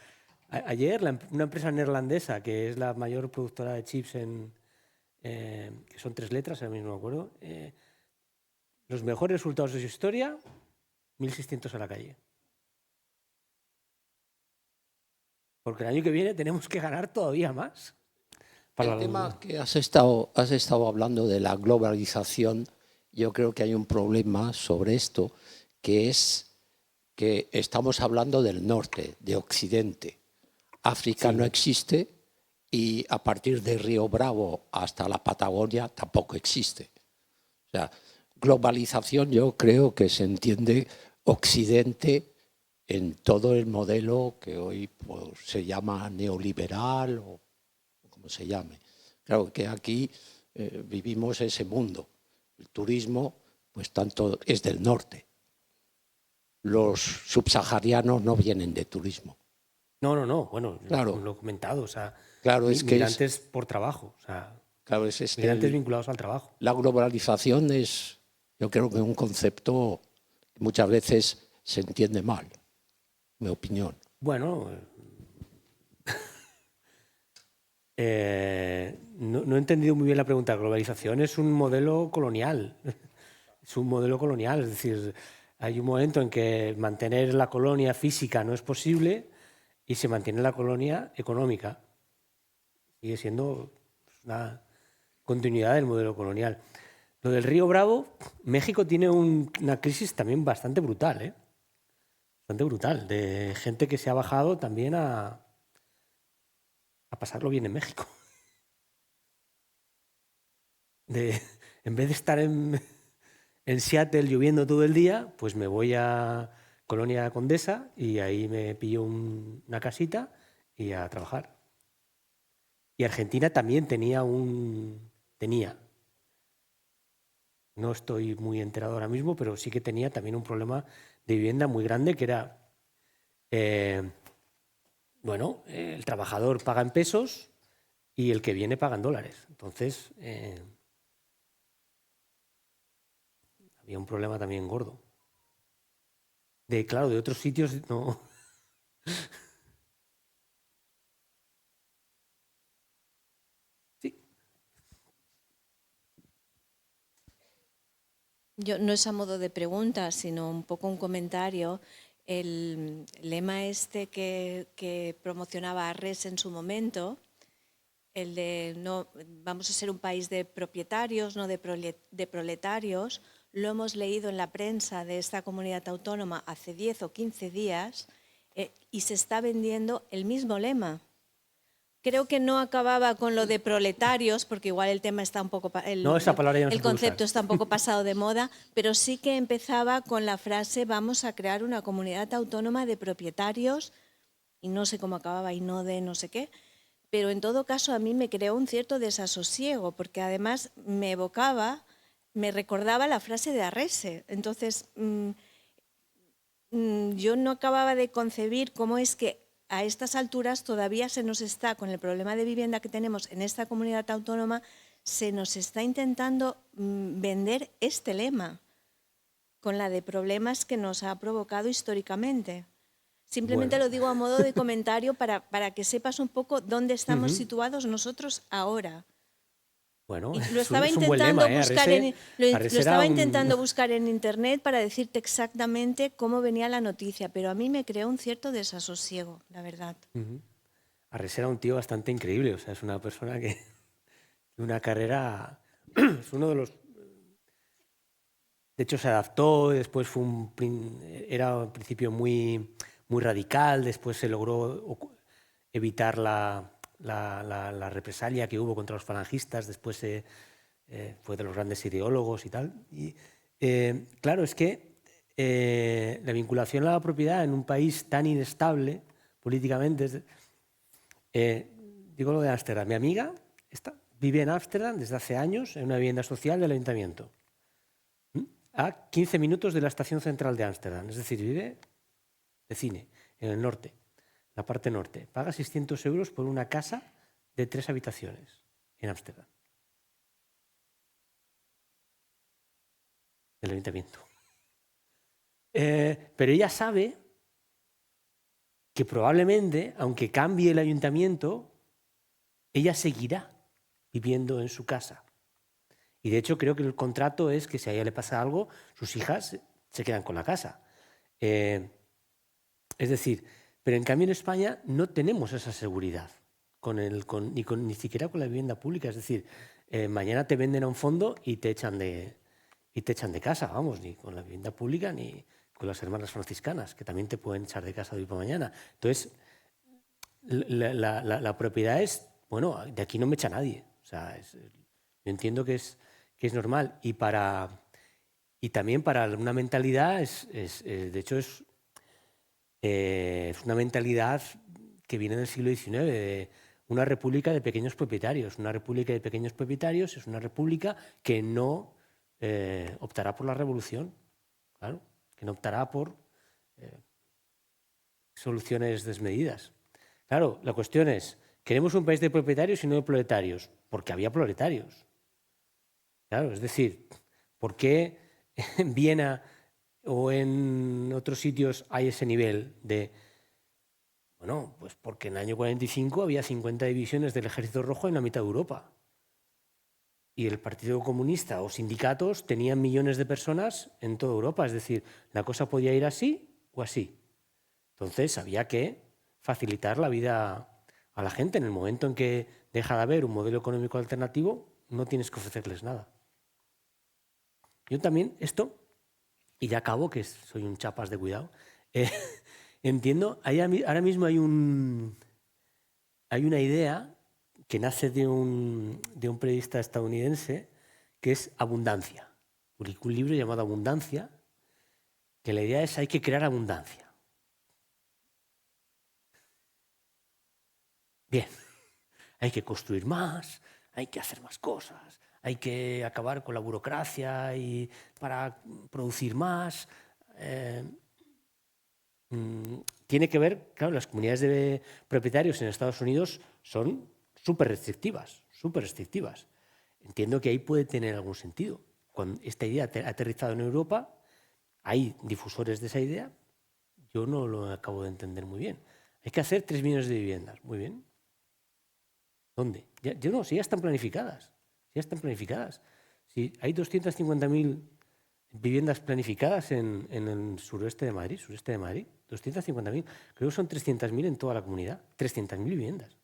Speaker 2: ayer una empresa neerlandesa, que es la mayor productora de chips, que son 3 letras, ahora mismo no me acuerdo, los mejores resultados de su historia, 1.600 a la calle. Porque el año que viene tenemos que ganar todavía más.
Speaker 7: El tema que has estado hablando de la globalización, yo creo que hay un problema sobre esto, que es que estamos hablando del norte, de Occidente. África no existe y a partir de Río Bravo hasta la Patagonia tampoco existe. O sea, globalización yo creo que se entiende Occidente en todo el modelo que hoy pues, se llama neoliberal o como se llame. Claro que aquí vivimos ese mundo. El turismo, pues tanto es del norte. Los subsaharianos no vienen de turismo.
Speaker 2: No. Bueno,
Speaker 7: claro.
Speaker 2: Lo he comentado. O sea,
Speaker 7: claro, es que
Speaker 2: migrantes por trabajo. O sea,
Speaker 7: claro,
Speaker 2: migrantes vinculados al trabajo.
Speaker 7: La globalización es, yo creo que un concepto que muchas veces se entiende mal, mi opinión.
Speaker 2: Bueno, no he entendido muy bien la pregunta. Globalización es un modelo colonial. Es un modelo colonial. Es decir, hay un momento en que mantener la colonia física no es posible y se mantiene la colonia económica. Sigue siendo una continuidad del modelo colonial. Lo del Río Bravo, México tiene una crisis también bastante brutal, ¿eh? Bastante brutal, de gente que se ha bajado también a pasarlo bien en México. En vez de estar en Seattle lloviendo todo el día, pues me voy a Colonia Condesa y ahí me pillo una casita y a trabajar. Y Argentina también tenía No estoy muy enterado ahora mismo, pero sí que tenía también un problema de vivienda muy grande, que era, el trabajador paga en pesos y el que viene paga en dólares. Entonces, había un problema también gordo. Claro, de otros sitios no. Sí.
Speaker 8: Yo, no es a modo de pregunta, sino un poco un comentario. El lema este que promocionaba Arres en su momento, el de no vamos a ser un país de propietarios, no de proletarios, lo hemos leído en la prensa de esta comunidad autónoma hace 10 o 15 días y se está vendiendo el mismo lema. Creo que no acababa con lo de proletarios, porque igual el tema está un poco...
Speaker 2: No, esa palabra ya no se
Speaker 8: el
Speaker 2: puede
Speaker 8: concepto
Speaker 2: usar.
Speaker 8: está un poco pasado de moda, pero sí que empezaba con la frase vamos a crear una comunidad autónoma de propietarios, y no sé cómo acababa, y no de no sé qué, pero en todo caso a mí me creó un cierto desasosiego, porque además me evocaba, me recordaba la frase de Arrese. Entonces, yo no acababa de concebir cómo es que a estas alturas todavía se nos está, con el problema de vivienda que tenemos en esta comunidad autónoma, se nos está intentando vender este lema, con la de problemas que nos ha provocado históricamente. Simplemente
Speaker 2: Bueno.
Speaker 8: lo digo a modo de comentario para que sepas un poco dónde estamos situados nosotros ahora.
Speaker 2: Bueno,
Speaker 8: Y lo estaba
Speaker 2: es un buen
Speaker 8: intentando
Speaker 2: lema,
Speaker 8: buscar
Speaker 2: Arrese
Speaker 8: lo
Speaker 2: era
Speaker 8: estaba
Speaker 2: un-
Speaker 8: intentando buscar en internet para decirte exactamente cómo venía la noticia, pero a mí me creó un cierto desasosiego, la verdad.
Speaker 2: Arrese era un tío bastante increíble, o sea, es una persona que una carrera, es uno de los, de hecho se adaptó, después era al principio muy radical, después se logró evitar la represalia que hubo contra los falangistas, después fue de los grandes ideólogos y tal. Y claro, es que la vinculación a la propiedad en un país tan inestable políticamente, digo lo de Ámsterdam, mi amiga vive en Ámsterdam desde hace años en una vivienda social del ayuntamiento, a 15 minutos de la estación central de Ámsterdam, es decir, vive de cine, en el norte, la parte norte. Paga 600 euros por una casa de 3 habitaciones en Ámsterdam, del ayuntamiento. Pero ella sabe que probablemente, aunque cambie el ayuntamiento, ella seguirá viviendo en su casa. Y de hecho creo que el contrato es que si a ella le pasa algo, sus hijas se quedan con la casa. Es decir, pero en cambio en España no tenemos esa seguridad, ni siquiera con la vivienda pública. Es decir, mañana te venden a un fondo y te echan de casa, vamos, ni con la vivienda pública ni con las hermanas franciscanas, que también te pueden echar de casa de hoy para mañana. Entonces, la propiedad es, bueno, de aquí no me echa nadie. O sea, yo entiendo que es normal. Y también para una mentalidad, de hecho, es una mentalidad que viene del siglo XIX, de una república de pequeños propietarios. Una república de pequeños propietarios es una república que no optará por la revolución, claro, que no optará por soluciones desmedidas. Claro, la cuestión es, ¿queremos un país de propietarios y no de proletarios? Porque había proletarios. Claro, es decir, ¿por qué en Viena o en otros sitios hay ese nivel de... Bueno, pues porque en el año 45 había 50 divisiones del Ejército Rojo en la mitad de Europa. Y el Partido Comunista o sindicatos tenían millones de personas en toda Europa. Es decir, la cosa podía ir así o así. Entonces había que facilitar la vida a la gente. En el momento en que deja de haber un modelo económico alternativo, no tienes que ofrecerles nada. Yo también esto, y ya acabo, que soy un chapas de cuidado, entiendo, ahora mismo hay una idea que nace de un periodista estadounidense, que es abundancia. Publicó un libro llamado Abundancia, que la idea es hay que crear abundancia. Bien, hay que construir más, hay que hacer más cosas, hay que acabar con la burocracia y para producir más. Tiene que ver, claro, las comunidades de propietarios en Estados Unidos son súper restrictivas, súper restrictivas. Entiendo que ahí puede tener algún sentido. Cuando esta idea ha aterrizado en Europa, hay difusores de esa idea, yo no lo acabo de entender muy bien. Hay que hacer 3 millones de viviendas, muy bien. ¿Dónde? Yo no, si ya están planificadas. Ya están planificadas. Si hay 250.000 viviendas planificadas en el sureste de Madrid, 250.000. Creo que son 300.000 en toda la comunidad. 300.000 viviendas.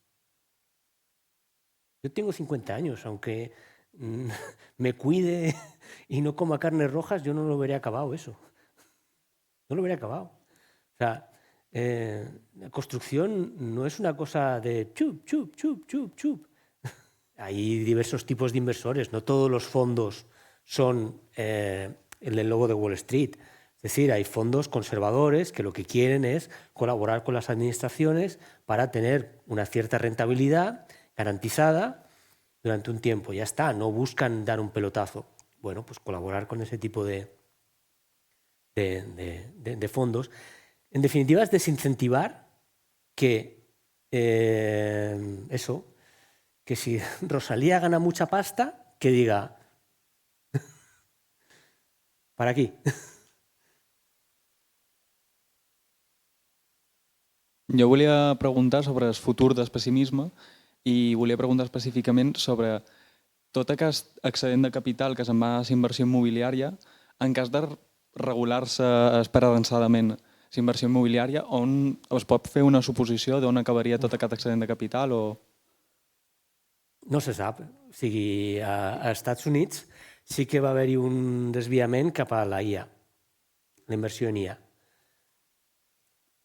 Speaker 2: Yo tengo 50 años, aunque me cuide y no coma carnes rojas, yo no lo veré acabado eso. No lo veré acabado. O sea, la construcción no es una cosa de chup, chup, chup, chup, chup. Hay diversos tipos de inversores, no todos los fondos son el logo de Wall Street. Es decir, hay fondos conservadores que lo que quieren es colaborar con las administraciones para tener una cierta rentabilidad garantizada durante un tiempo. Ya está, no buscan dar un pelotazo. Bueno, pues colaborar con ese tipo de fondos. En definitiva, es desincentivar que que si Rosalía gana mucha pasta, que diga para aquí.
Speaker 9: Jo volia preguntar sobre el futur del pessimisme i volia preguntar específicament sobre tot aquest excedent de capital que se'n va a la inversió immobiliària, en cas de regular-se esperançadament la inversió immobiliària, on es pot fer una suposició d'on acabaria tot aquest excedent de capital?
Speaker 2: No se sap. O sigui, als Estats Units sí que va haver-hi un desviament cap a la IA, la inversió en IA.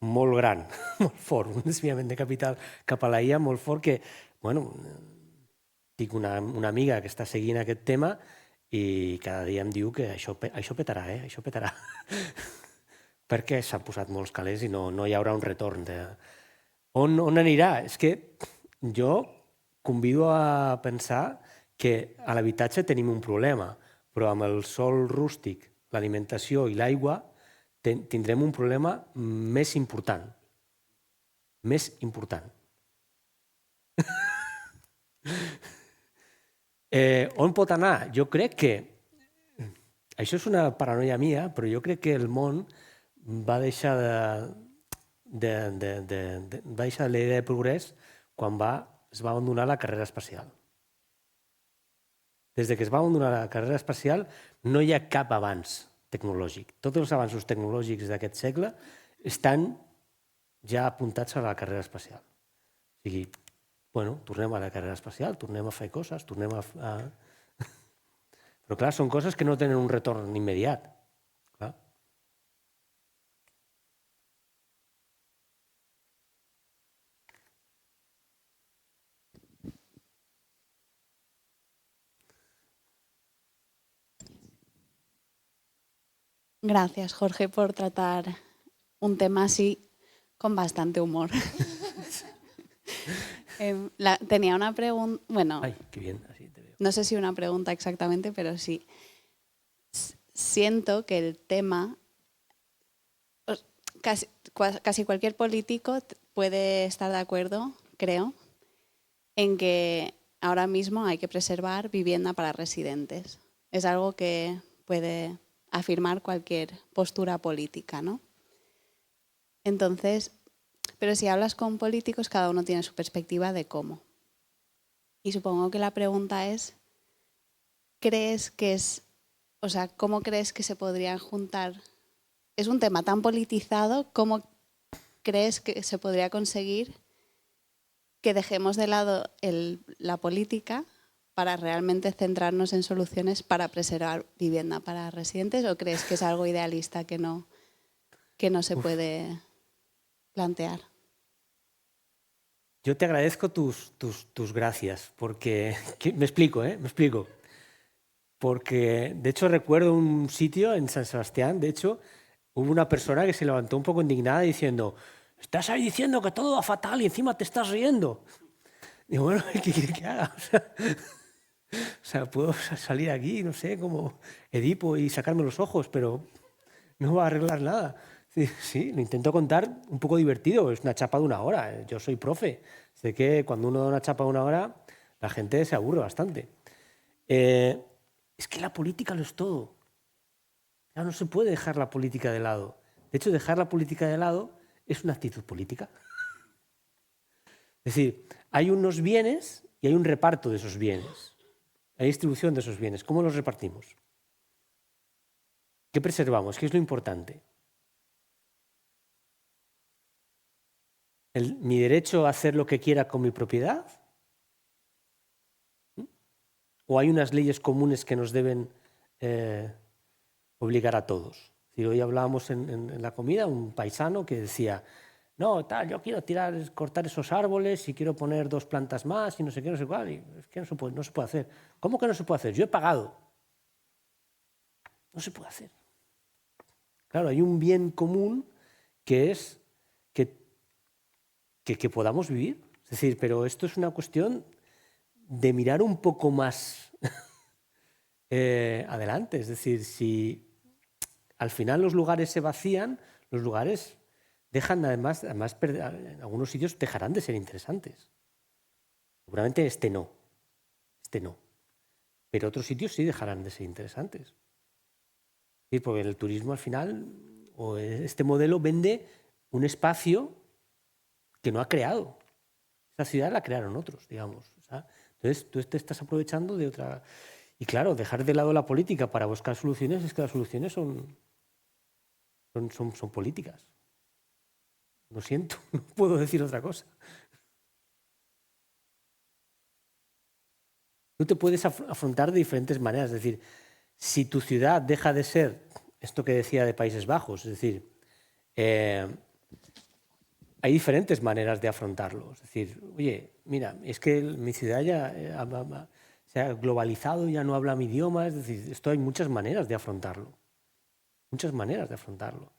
Speaker 2: Molt gran, molt fort, un desviament de capital cap a la IA molt fort que, bueno, tinc una amiga que està seguint aquest tema i cada dia em diu que això petarà, això petarà. Perquè s'han posat molts calés i no hi haurà un retorn. On anirà? És que jo convido a pensar que a l'habitatge tenim un problema, però amb el sòl rústic, l'alimentació i l'aigua tindrem un problema més important. Més important. On pot anar? Jo crec que... Això és una paranoia mia, però jo crec que el món va deixar la idea de progrés quan es va abandonar la carrera espacial. Des que es va abandonar la carrera espacial no hi ha cap avanç tecnològic. Tots els avanços tecnològics d'aquest segle estan ja apuntats a la carrera espacial. O sigui, bueno, tornem a la carrera espacial, tornem a fer coses, tornem a... Però clar, són coses que no tenen un retorn immediat. Clar.
Speaker 10: Gracias, Jorge, por tratar un tema así con bastante humor. Tenía una pregunta, bueno,
Speaker 2: Ay, qué bien, así te veo.
Speaker 10: No sé si una pregunta exactamente, pero sí. Siento que el tema, casi cualquier político puede estar de acuerdo, creo, en que ahora mismo hay que preservar vivienda para residentes. Es algo que puede afirmar cualquier postura política, ¿no? Entonces, pero si hablas con políticos, cada uno tiene su perspectiva de cómo. Y supongo que la pregunta es, ¿cómo crees que se podrían juntar? Es un tema tan politizado, ¿cómo crees que se podría conseguir que dejemos de lado la política para realmente centrarnos en soluciones para preservar vivienda para residentes? ¿O crees que es algo idealista que no se puede plantear?
Speaker 2: Yo te agradezco tus gracias, porque... Me explico. Porque, de hecho, recuerdo un sitio en San Sebastián, de hecho, hubo una persona que se levantó un poco indignada diciendo: estás ahí diciendo que todo va fatal y encima te estás riendo. Digo, bueno, ¿qué quiere que haga? O sea, O sea, puedo salir aquí, no sé, como Edipo y sacarme los ojos, pero no va a arreglar nada. Sí, sí, lo intento contar un poco divertido, es una chapa de 1 hora. Yo soy profe. Sé que cuando uno da una chapa de 1 hora, la gente se aburre bastante. Es que la política lo es todo. Claro, no se puede dejar la política de lado. De hecho, dejar la política de lado es una actitud política. Es decir, hay unos bienes y hay un reparto de esos bienes. Hay distribución de esos bienes. ¿Cómo los repartimos? ¿Qué preservamos? ¿Qué es lo importante? ¿Mi derecho a hacer lo que quiera con mi propiedad? ¿O hay unas leyes comunes que nos deben obligar a todos? Hoy hablábamos en la comida un paisano que decía, no, tal, yo quiero cortar esos árboles y quiero poner 2 plantas más y no sé qué, no sé cuál. Y es que no se puede hacer. ¿Cómo que no se puede hacer? Yo he pagado. No se puede hacer. Claro, hay un bien común que es que podamos vivir. Es decir, pero esto es una cuestión de mirar un poco más adelante. Es decir, si al final los lugares se vacían, los lugares dejan además en algunos sitios dejarán de ser interesantes. Seguramente este no. Pero otros sitios sí dejarán de ser interesantes. Sí, porque el turismo al final, o este modelo vende un espacio que no ha creado. Esa ciudad la crearon otros, digamos. Entonces tú te estás aprovechando de otra... Y claro, dejar de lado la política para buscar soluciones es que las soluciones son políticas. Lo siento, no puedo decir otra cosa. Tú te puedes afrontar de diferentes maneras. Es decir, si tu ciudad deja de ser esto que decía de Países Bajos, es decir, hay diferentes maneras de afrontarlo. Es decir, oye, mira, es que mi ciudad ya se ha globalizado, ya no habla mi idioma. Es decir, esto hay muchas maneras de afrontarlo. Muchas maneras de afrontarlo.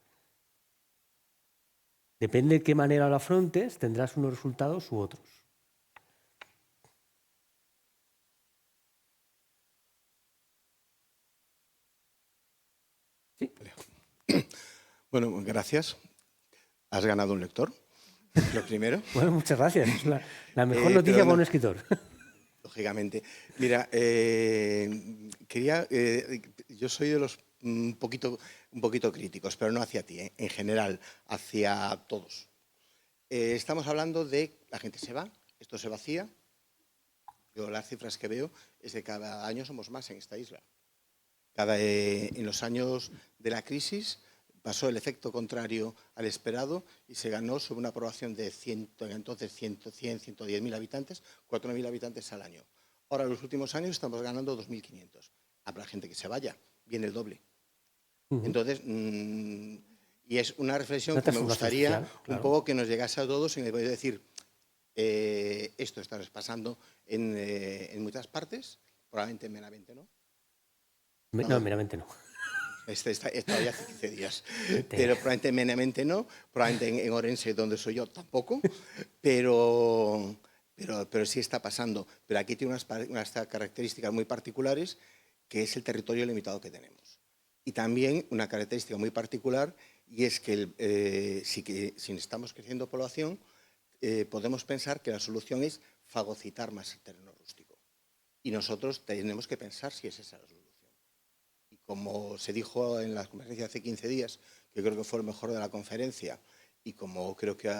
Speaker 2: Depende de qué manera lo afrontes, tendrás unos resultados u otros. Sí.
Speaker 11: Bueno, gracias. Has ganado un lector, lo primero.
Speaker 2: Bueno, muchas gracias. Es la mejor noticia para un escritor.
Speaker 11: Lógicamente. Mira, yo soy de los un poquito críticos, pero no hacia ti, en general, hacia todos. Estamos hablando de la gente se va, esto se vacía. Yo las cifras que veo es que cada año somos más en esta isla. En los años de la crisis pasó el efecto contrario al esperado y se ganó sobre una población de 110.000 habitantes, 4.000 habitantes al año. Ahora, en los últimos años estamos ganando 2.500. Habrá gente que se vaya, viene el doble. Entonces, y es una reflexión que me gustaría un poco que nos llegase a todos en el poder decir, esto está pasando en muchas partes, probablemente en Benavente no.
Speaker 2: No, meramente no.
Speaker 11: Está ya hace 15 días. Pero probablemente en Benavente no, probablemente en Orense, donde soy yo, tampoco. Pero sí está pasando. Pero aquí tiene unas características muy particulares, que es el territorio limitado que tenemos. Y también una característica muy particular, y es que si estamos creciendo población, podemos pensar que la solución es fagocitar más el terreno rústico. Y nosotros tenemos que pensar si es esa la solución. Y como se dijo en la conferencia hace 15 días, que creo que fue lo mejor de la conferencia, y como creo que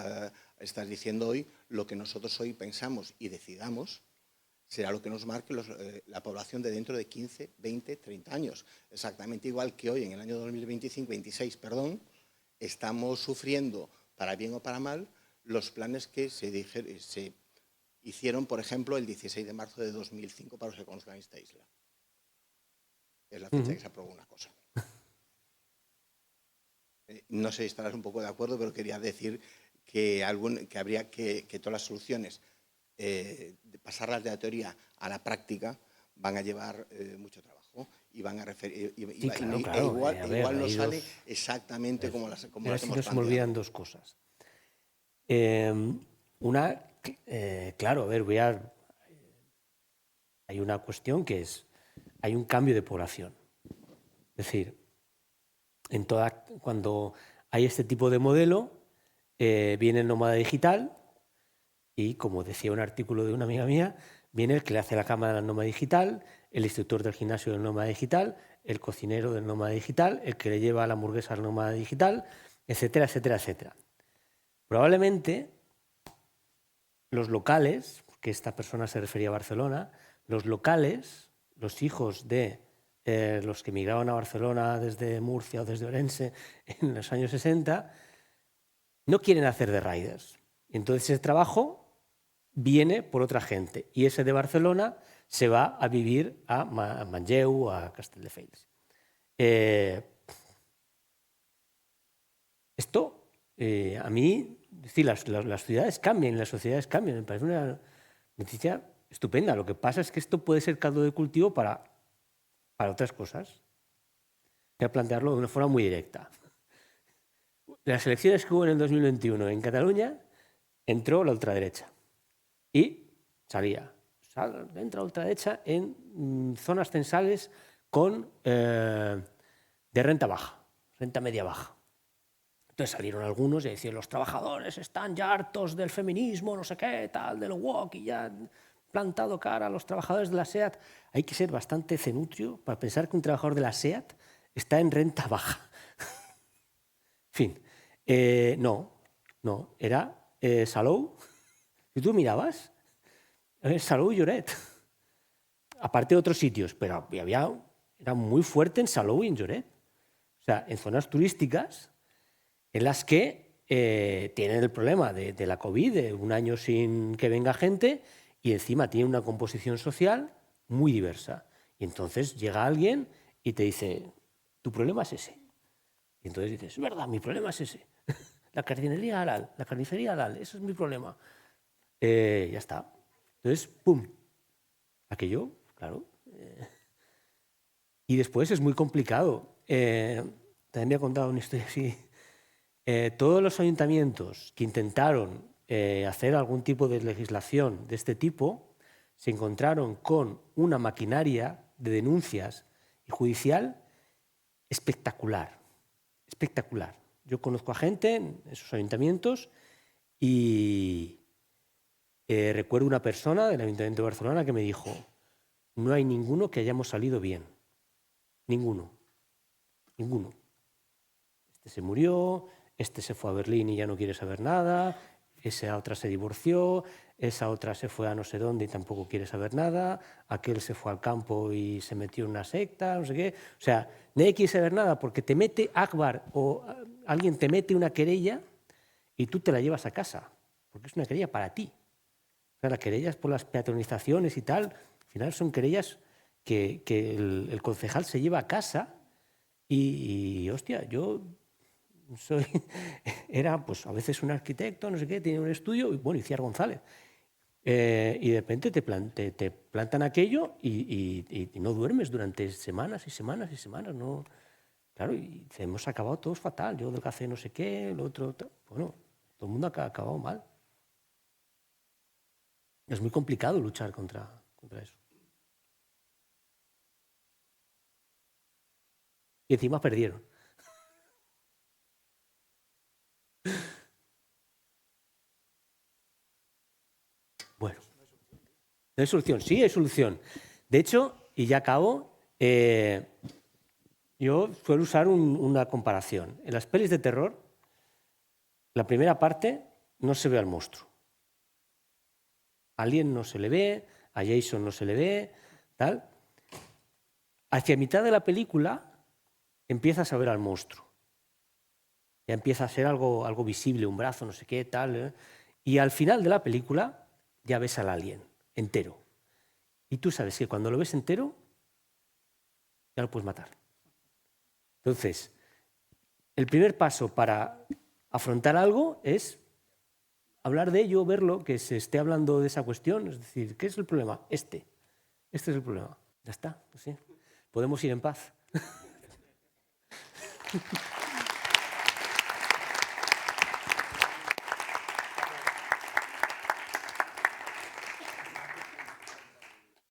Speaker 11: estás diciendo hoy, lo que nosotros hoy pensamos y decidamos será lo que nos marque la población de dentro de 15, 20, 30 años. Exactamente igual que hoy, en el año 2026, estamos sufriendo, para bien o para mal, los planes que se hicieron, por ejemplo, el 16 de marzo de 2005 para los que conozcan esta isla. Es la fecha que se aprobó una cosa. No sé si estarás un poco de acuerdo, pero quería decir que habría que todas las soluciones, de pasarlas de la teoría a la práctica, van a llevar mucho trabajo y van a igual no sale exactamente como las hemos planteado.
Speaker 2: Se me olvidan 2 cosas. Una, claro, a ver, hay una cuestión que es, hay un cambio de población. Es decir, cuando hay este tipo de modelo, viene el nómada digital y, como decía un artículo de una amiga mía, viene el que le hace la cama al nómada digital, el instructor del gimnasio del nómada digital, el cocinero del nómada digital, el que le lleva la hamburguesa al nómada digital, etcétera, etcétera, etcétera. Probablemente los locales, porque esta persona se refería a Barcelona, los locales, los hijos de los que emigraban a Barcelona desde Murcia o desde Orense en los años 60, no quieren hacer de riders. Entonces ese trabajo viene por otra gente y ese de Barcelona se va a vivir a Manlleu o a Castelldefels. Esto, a mí, decir, las ciudades cambian, las sociedades cambian. Me parece una noticia estupenda. Lo que pasa es que esto puede ser caldo de cultivo para otras cosas. Voy a plantearlo de una forma muy directa. Las elecciones que hubo en el 2021 en Cataluña, entró la ultraderecha y salía. Entra la ultraderecha en zonas censales de renta baja, renta media baja. Entonces salieron algunos y decían, los trabajadores están ya hartos del feminismo, no sé qué, tal, del woke, y ya han plantado cara a los trabajadores de la SEAT. Hay que ser bastante cenutrio para pensar que un trabajador de la SEAT está en renta baja. En fin, no, era Salou. Si tú mirabas, Salou y Lloret. Aparte de otros sitios, pero era muy fuerte en Salou y en Lloret. O sea, en zonas turísticas en las que tienen el problema de la COVID, de un año sin que venga gente, y encima tiene una composición social muy diversa. Y entonces llega alguien y te dice, tu problema es ese. Y entonces dices, es verdad, mi problema es ese. La carnicería halal, eso es mi problema. Ya está. Entonces, ¡pum! Aquello, claro. Y después es muy complicado. También me ha contado una historia así. Todos los ayuntamientos que intentaron hacer algún tipo de legislación de este tipo se encontraron con una maquinaria de denuncias y judicial espectacular. Espectacular. Yo conozco a gente en esos ayuntamientos y recuerdo una persona del Ayuntamiento de Barcelona que me dijo, no hay ninguno que hayamos salido bien. Ninguno. Este se murió, este se fue a Berlín y ya no quiere saber nada, esa otra se divorció, esa otra se fue a no sé dónde y tampoco quiere saber nada, aquel se fue al campo y se metió en una secta, no sé qué. O sea, nadie quiere saber nada porque te mete Akbar o alguien te mete una querella y tú te la llevas a casa, porque es una querella para ti. O sea, las querellas por las peatonalizaciones y tal, al final son querellas que el concejal se lleva a casa y hostia, yo era pues a veces un arquitecto, no sé qué, tenía un estudio, y bueno, Iciar González. Y de repente te plantan aquello y no duermes durante semanas y semanas y semanas. ¿No? Claro, y hemos acabado todos fatal. Yo del café no sé qué, el otro... Bueno, todo el mundo ha acabado mal. Es muy complicado luchar contra eso. Y encima perdieron. Bueno, no hay solución. Sí, hay solución. De hecho, y ya acabo, yo suelo usar una comparación. En las pelis de terror, la primera parte no se ve al monstruo. A Alien no se le ve, a Jason no se le ve, tal. Hacia mitad de la película empiezas a ver al monstruo. Ya empieza a ser algo visible, un brazo, no sé qué, tal. Y al final de la película ya ves al alien entero. Y tú sabes que cuando lo ves entero, ya lo puedes matar. Entonces, el primer paso para afrontar algo es hablar de ello, verlo, que se esté hablando de esa cuestión. Es decir, ¿qué es el problema? Este es el problema. Ya está, no sé. Podemos ir en paz.